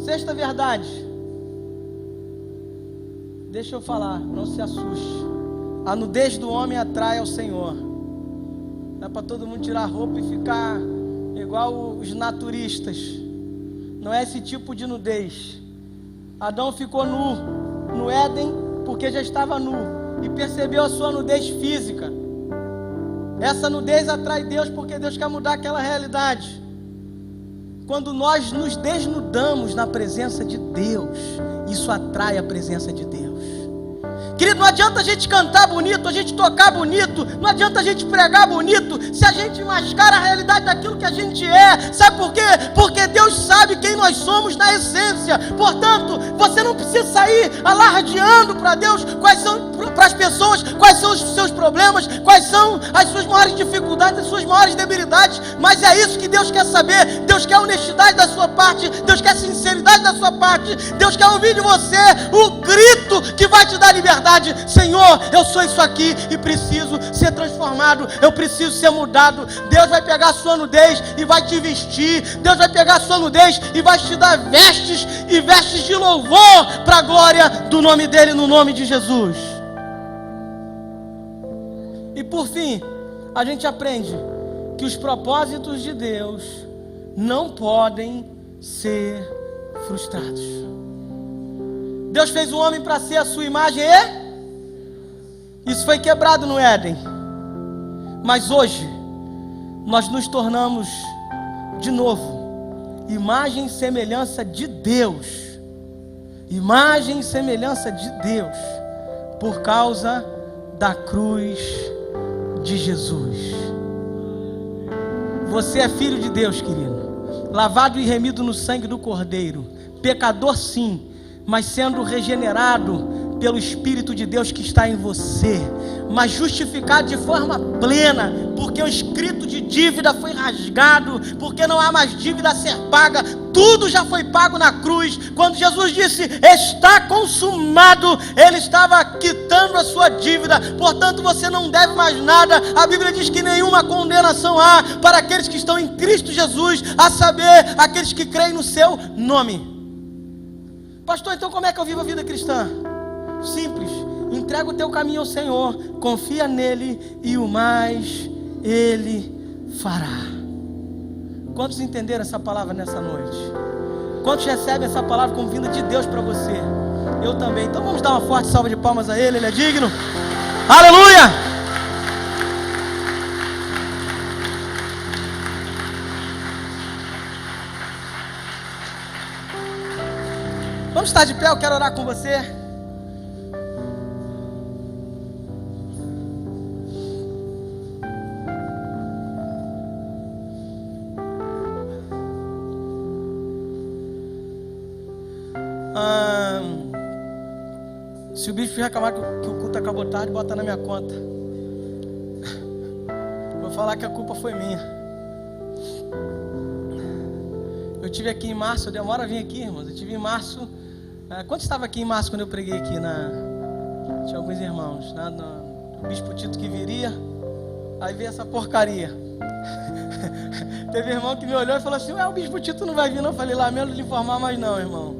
Sexta verdade. Deixa eu falar, não se assuste. A nudez do homem atrai ao Senhor. Dá para todo mundo tirar a roupa e ficar igual os naturistas. Não é esse tipo de nudez. Adão ficou nu no Éden porque já estava nu e percebeu a sua nudez física. Essa nudez atrai Deus porque Deus quer mudar aquela realidade. Quando nós nos desnudamos na presença de Deus, isso atrai a presença de Deus. Querido, não adianta a gente cantar bonito, a gente tocar bonito, não adianta a gente pregar bonito, se a gente mascara a realidade daquilo que a gente é. Sabe por quê? Porque Deus sabe quem nós somos na essência. Portanto, você não precisa sair alardeando para Deus quais são, para as pessoas, quais são os seus problemas, quais são as suas maiores dificuldades, as suas maiores debilidades. Mas é isso que Deus quer saber. Deus quer honestidade da sua parte, Deus quer sinceridade da sua parte, Deus quer ouvir de você o grito que vai te dar liberdade. Senhor, eu sou isso aqui e preciso ser transformado, eu preciso ser mudado. Deus vai pegar a sua nudez e vai te vestir. Deus vai pegar a sua nudez e vai te dar vestes e vestes de louvor para a glória do nome dele, no nome de Jesus. E por fim, a gente aprende que os propósitos de Deus não podem ser frustrados. Deus fez o homem para ser a sua imagem e isso foi quebrado no Éden. Mas hoje nós nos tornamos de novo imagem e semelhança de Deus. Imagem e semelhança de Deus por causa da cruz de Jesus. Você é filho de Deus, querido, lavado e remido no sangue do Cordeiro, pecador sim, mas sendo regenerado pelo Espírito de Deus que está em você, mas justificado de forma plena, porque o escrito de dívida foi rasgado, porque não há mais dívida a ser paga, tudo já foi pago na cruz. Quando Jesus disse, está consumado, Ele estava quitando a sua dívida, portanto você não deve mais nada. A Bíblia diz que nenhuma condenação há para aqueles que estão em Cristo Jesus, a saber, aqueles que creem no seu nome. Pastor, então como é que eu vivo a vida cristã? Simples, entrega o teu caminho ao Senhor, confia nele e o mais Ele fará. Quantos entenderam essa palavra nessa noite? Quantos recebem essa palavra como vinda de Deus para você? Eu também. Então vamos dar uma forte salva de palmas a Ele, Ele é digno. Aleluia! Vamos estar de pé, eu quero orar com você. Se o bicho reclamar que o culto acabou tarde, bota na minha conta. Vou falar que a culpa foi minha. Eu estive aqui em março, eu demoro a vir aqui, irmãos. Eu estive em março. Quanto estava aqui em março quando eu preguei aqui? Tinha alguns irmãos. O Bispo Tito que viria. Aí veio essa porcaria. Teve irmão que me olhou e falou assim: o Bispo Tito não vai vir não. Eu falei: lamento lhe informar, mas não, irmão.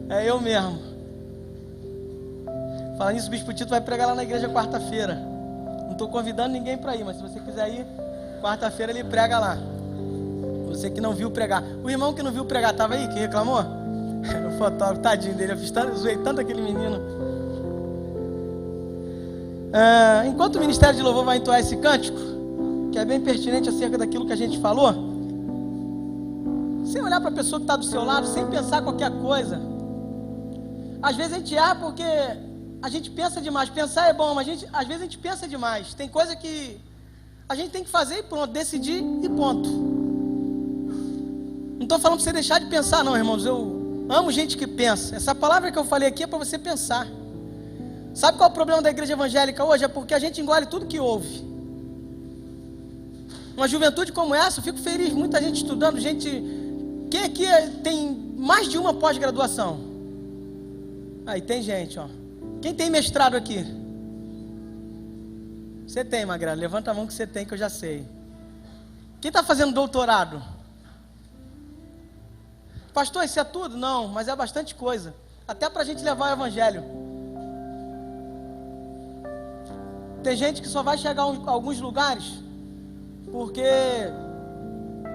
É eu mesmo. Falando nisso, o Bispo Tito vai pregar lá na igreja quarta-feira. Não estou convidando ninguém para ir, mas se você quiser ir, quarta-feira ele prega lá. Você que não viu pregar. O irmão que não viu pregar estava aí, que reclamou? O fotógrafo, tadinho dele, eu zoei tanto aquele menino. Enquanto o Ministério de Louvor vai entoar esse cântico, que é bem pertinente acerca daquilo que a gente falou, sem olhar para a pessoa que está do seu lado, sem pensar qualquer coisa. Às vezes a gente erra porque a gente pensa demais. Pensar é bom, mas às vezes a gente pensa demais. Tem coisa que a gente tem que fazer e pronto, decidir e ponto. Não estou falando para você deixar de pensar não, irmãos. Eu amo gente que pensa. Essa palavra que eu falei aqui é para você pensar. Sabe qual é o problema da igreja evangélica hoje? É porque a gente engole tudo que ouve. Uma juventude como essa, eu fico feliz. Muita gente estudando, gente... Quem aqui tem mais de uma pós-graduação? Aí tem gente, ó. Quem tem mestrado aqui? Você tem, Magrela? Levanta a mão que você tem, que eu já sei. Quem está fazendo doutorado? Pastor, isso é tudo? Não, mas é bastante coisa. Até para a gente levar o evangelho. Tem gente que só vai chegar a alguns lugares porque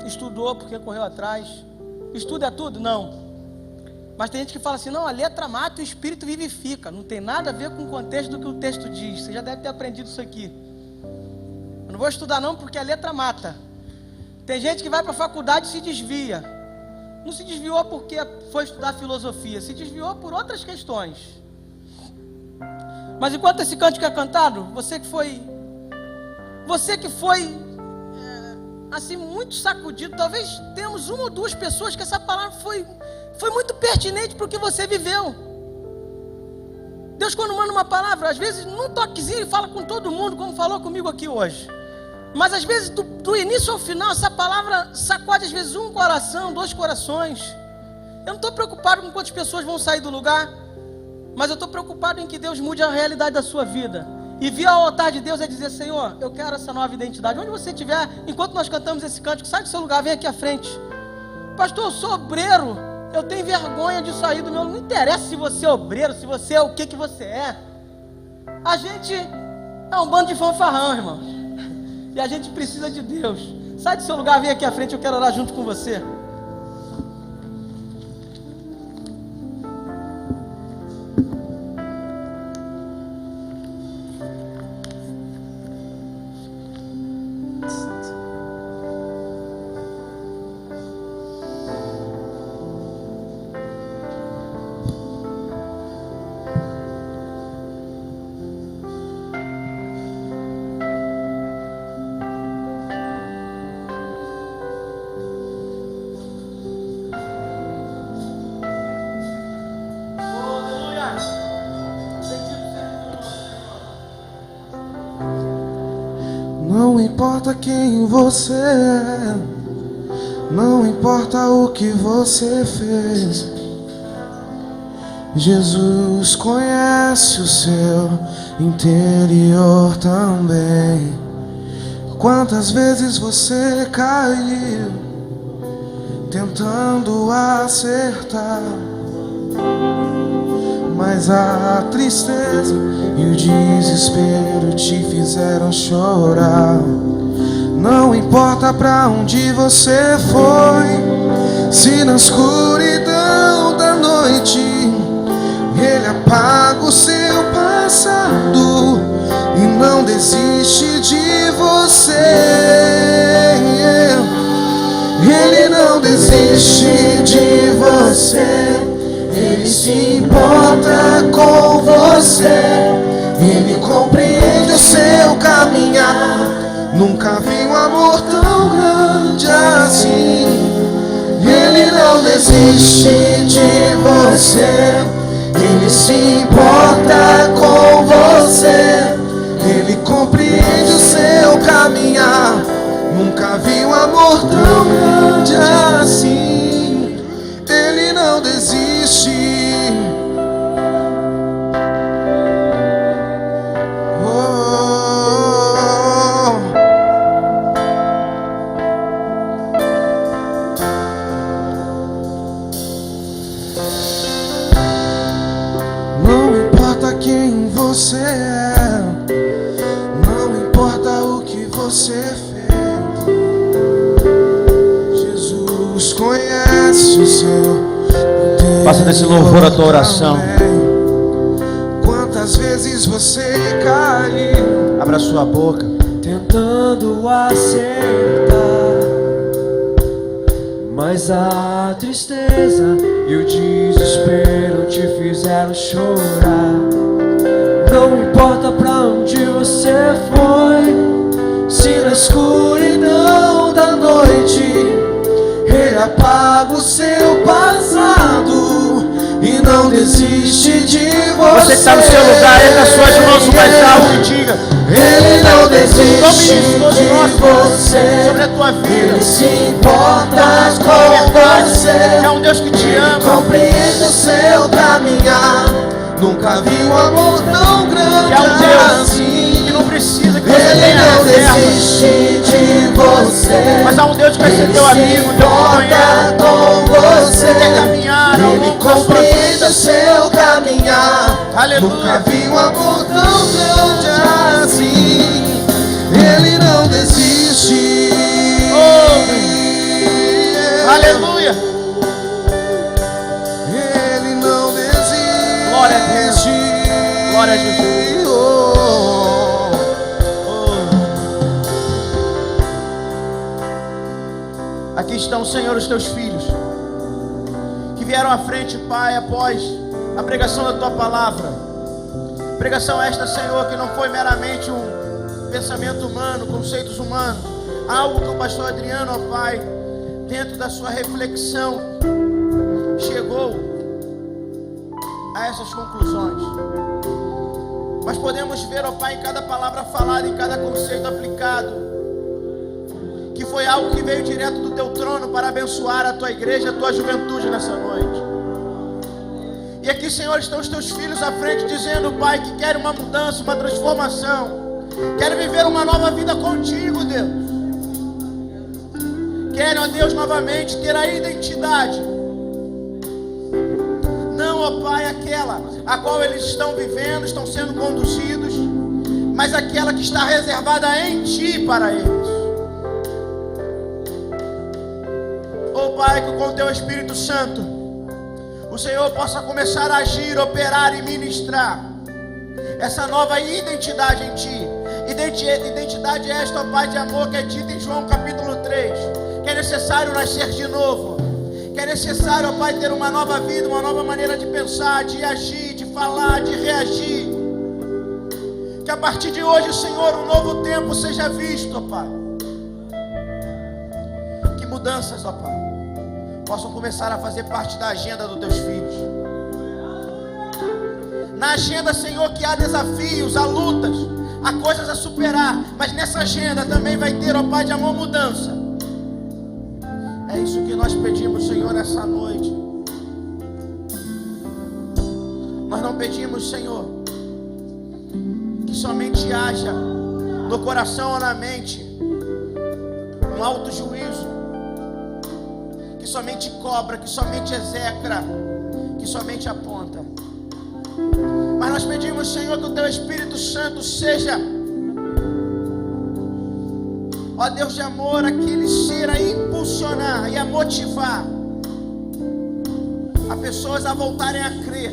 estudou, porque correu atrás. Estudo é tudo? Não. Mas tem gente que fala assim: não, a letra mata e o espírito vivifica. Não tem nada a ver com o contexto do que o texto diz. Você já deve ter aprendido isso aqui. Eu não vou estudar não, porque a letra mata. Tem gente que vai para a faculdade e se desvia. Não se desviou porque foi estudar filosofia, se desviou por outras questões. Mas enquanto esse cântico é cantado, você que foi assim muito sacudido, talvez temos uma ou duas pessoas que essa palavra foi muito pertinente para o que você viveu. Deus, quando manda uma palavra, às vezes num toquezinho ele fala com todo mundo, como falou comigo aqui hoje. Mas às vezes do início ao final essa palavra sacode às vezes um coração, dois corações. Eu não estou preocupado com quantas pessoas vão sair do lugar, mas eu estou preocupado em que Deus mude a realidade da sua vida. E vir ao altar de Deus é dizer: Senhor, eu quero essa nova identidade. Onde você estiver, enquanto nós cantamos esse cântico, sai do seu lugar, vem aqui à frente. Pastor, eu sou obreiro, eu tenho vergonha de sair do meu... Não interessa se você é obreiro, se você é o que você é. A gente é um bando de fanfarrão, irmão. E a gente precisa de Deus. Sai do seu lugar, vem aqui à frente, eu quero orar junto com você. Não importa quem você é, não importa o que você fez, Jesus conhece o seu interior também. Quantas vezes você caiu tentando acertar, mas a tristeza e o desespero te fizeram chorar. Não importa pra onde você foi, se na escuridão da noite Ele apaga o seu passado e não desiste de você. Ele não desiste de você. Ele se importa com você. Ele compreende o seu caminhar. Nunca vi um amor tão grande assim. Ele não desiste de você. Ele se importa com você. Ele compreende o seu caminhar. Nunca vi um amor tão grande assim. Ele não desiste. Não importa quem você é, não importa o que você fez, Jesus conhece o seu. Faça desse louvor a tua oração. Quantas vezes você caiu, Abra sua boca. tentando acertar, mas a tristeza e o desespero te fizeram chorar. Não importa pra onde você foi, se na escuridão da noite Ele apaga o seu passado e não desiste de você. Você que está no seu lugar, erga as suas mãos o mais alto e diga: Ele não desiste de você. sobre a tua vida. Ele se importa com você. É um Deus que te ama. Compreende o seu caminhar. Nunca vi um amor tão grande É um Deus assim. que não precisa que você Ele tenha não reserva, desiste de você. mas há um Deus que vai ser Ele teu se amigo, teu companheiro. importa com você. Quer caminhar ao Ele longo da sua compreende vida. o seu caminhar. Aleluia. Nunca vi um amor tão grande assim. Ele não desiste. Aleluia. Ele não desiste. Glória a Deus. Glória a Jesus. Aqui estão, Senhor, os teus filhos que vieram à frente, Pai, após a pregação da tua palavra, Pregação esta, Senhor, que não foi meramente um pensamento humano, conceitos humanos, algo que o pastor Adriano, ó Pai, dentro da sua reflexão, chegou a essas conclusões. Mas podemos ver, ó Pai, em cada palavra falada, em cada conceito aplicado, que foi algo que veio direto do teu trono para abençoar a tua igreja, a tua juventude nessa noite. E aqui, Senhor, estão os teus filhos à frente dizendo, Pai, que querem uma mudança, uma transformação, querem viver uma nova vida contigo, Deus. Querem, ó Deus, novamente ter a identidade, não, ó Pai, aquela a qual eles estão vivendo, estão sendo conduzidos, mas aquela que está reservada em Ti para eles. Ó Pai, que com o Teu Espírito Santo o Senhor possa começar a agir, operar e ministrar essa nova identidade em Ti. Identidade esta, ó Pai de amor, que é dita em João capítulo 3, que é necessário nascer de novo, que é necessário, ó Pai, ter uma nova vida, uma nova maneira de pensar, de agir, de falar, de reagir. Que a partir de hoje, Senhor, um novo tempo seja visto, ó Pai. Que mudanças, ó Pai, possam começar a fazer parte da agenda dos teus filhos. Na agenda, Senhor, que há desafios, há lutas, há coisas a superar, mas nessa agenda também vai ter, ó Pai de amor, mudança. É isso que nós pedimos, Senhor, nessa noite. Nós não pedimos, Senhor, que somente haja no coração ou na mente um alto juízo, que somente cobra, que somente execra, que somente aponta. Mas nós pedimos, Senhor, que o Teu Espírito Santo seja, ó Deus de amor, aquele ser a impulsionar e a motivar a pessoas a voltarem a crer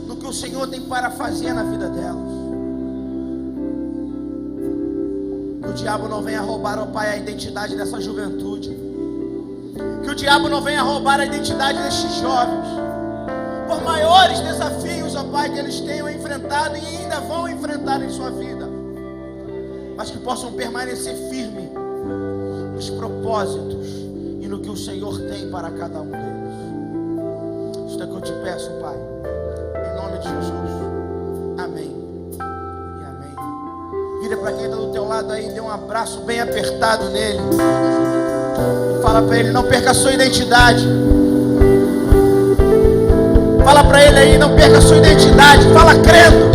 no que o Senhor tem para fazer na vida delas. Que o diabo não venha roubar, ó Pai, a identidade dessa juventude. Que o diabo não venha roubar a identidade destes jovens. Por maiores desafios, ó Pai, que eles tenham enfrentado e ainda vão enfrentar em sua vida, mas que possam permanecer firmes nos propósitos e no que o Senhor tem para cada um deles. Isto é que eu te peço, Pai, em nome de Jesus. Amém e amém. Vira para quem está do teu lado aí, dê um abraço bem apertado nele. Fala para ele, não perca a sua identidade. Fala para ele aí, não perca a sua identidade. Fala crendo.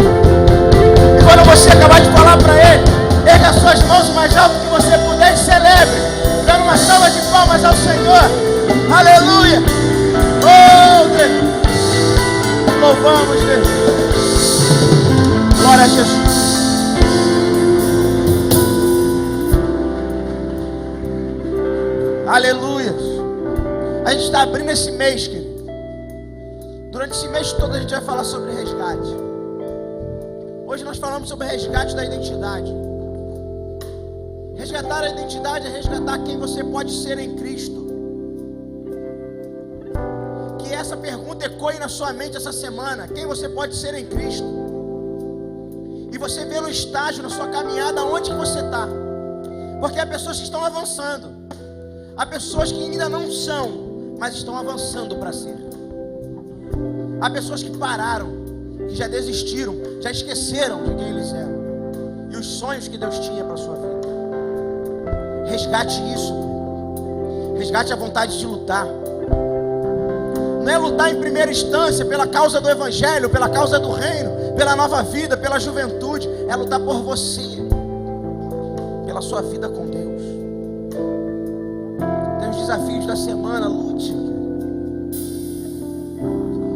E quando você acabar de falar para ele, erga as suas mãos o mais alto que você puder e celebre, dando uma salva de palmas ao Senhor. Aleluia. Oh Deus, louvamos Deus. Glória a Jesus. Aleluia. A gente está abrindo esse mês, querido. Durante esse mês todo a gente vai falar sobre resgate. Hoje nós falamos sobre resgate da identidade. Resgatar a identidade é resgatar quem você pode ser em Cristo. Que essa pergunta ecoe na sua mente essa semana. Quem você pode ser em Cristo? E você vê no estágio, na sua caminhada, onde que você está. Porque há pessoas que estão avançando. Há pessoas que ainda não são, mas estão avançando para ser. Há pessoas que pararam, que já desistiram, já esqueceram de quem eles eram e os sonhos que Deus tinha para a sua vida. Resgate isso. Resgate a vontade de lutar. Não é lutar em primeira instância pela causa do Evangelho, pela causa do reino, pela nova vida, pela juventude. É lutar por você, pela sua vida com Deus. Tem os desafios da semana, lute.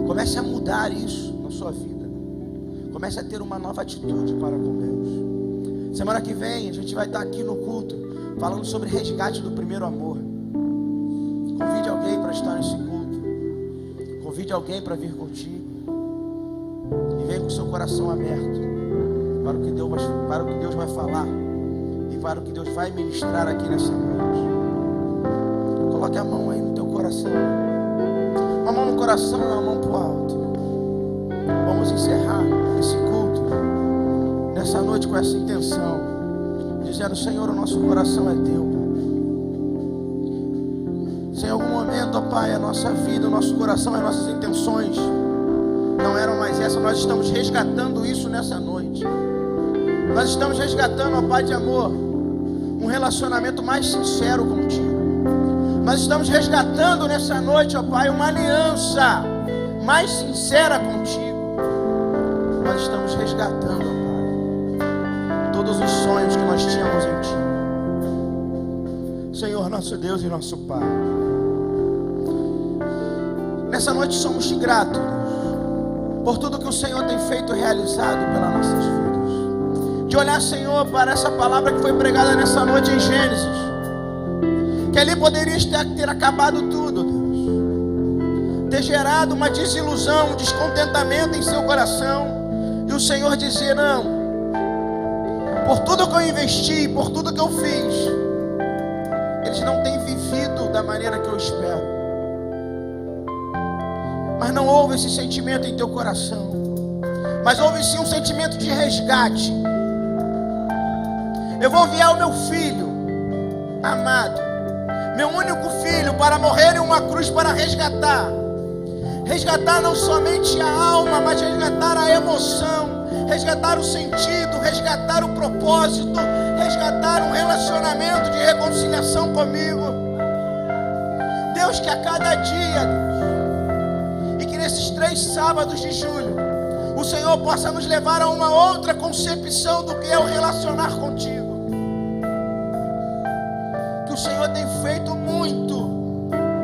Comece a mudar isso na sua vida. Comece a ter uma nova atitude para com Deus. Semana que vem a gente vai estar aqui no culto falando sobre resgate do primeiro amor. Convide alguém para estar nesse culto. Convide alguém para vir contigo. E venha com o seu coração aberto para o que Deus vai falar e para o que Deus vai ministrar aqui nessa noite. Coloque a mão aí no teu coração. Uma mão no coração e uma mão para o alto. Vamos encerrar esse culto nessa noite com essa intenção, dizendo: Senhor, o nosso coração é teu. Se em algum momento, ó Pai, a nossa vida, o nosso coração, as nossas intenções não eram mais essas, nós estamos resgatando isso nessa noite. Nós estamos resgatando, ó Pai de amor, um relacionamento mais sincero contigo. Nós estamos resgatando nessa noite, ó Pai, uma aliança mais sincera contigo. Nós estamos resgatando, ó Pai, todos os sonhos que nós tínhamos em Ti. Senhor, nosso Deus e nosso Pai, nessa noite somos te gratos por tudo que o Senhor tem feito e realizado pelas nossas vidas. De olhar, Senhor, para essa palavra que foi pregada nessa noite em Gênesis, que ali poderia ter acabado tudo, Deus, ter gerado uma desilusão, um descontentamento em seu coração, e o Senhor dizer: não, por tudo que eu investi, por tudo que eu fiz, eles não têm vivido da maneira que eu espero. Mas não houve esse sentimento em teu coração, mas houve sim um sentimento de resgate. Eu vou enviar o meu filho amado, meu único filho, para morrer em uma cruz, para resgatar não somente a alma, mas resgatar a emoção, resgatar o sentido, resgatar o propósito, resgatar um relacionamento de reconciliação comigo. Deus, que a cada dia, Deus, e que nesses 3 sábados de julho, o Senhor possa nos levar a uma outra concepção do que é o relacionar contigo. Que o Senhor tem feito muito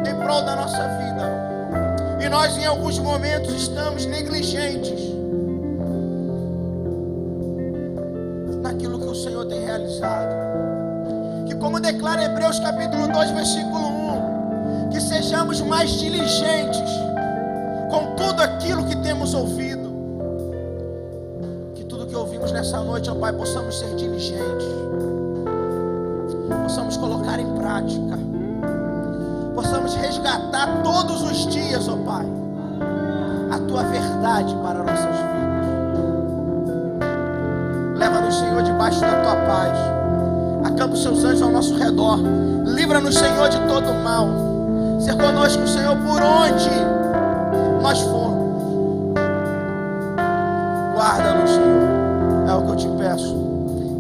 em prol da nossa vida, e nós em alguns momentos estamos negligentes naquilo que o Senhor tem realizado. Que, como declara Hebreus capítulo 2, versículo 1, que sejamos mais diligentes com tudo aquilo que temos ouvido. Que tudo que ouvimos nessa noite, ó Pai, possamos ser diligentes, possamos colocar em prática, possamos resgatar todos os dias, ó Pai, a Tua verdade para nossas vidas. Leva-nos, Senhor, debaixo da Tua paz. Acampa os Seus anjos ao nosso redor. Livra-nos, Senhor, de todo mal. Ser conosco, Senhor, por onde nós formos. Guarda-nos, Senhor. É o que eu te peço,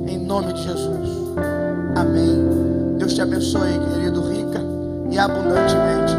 em nome de Jesus. Amém. Deus te abençoe, querido, rica e abundantemente.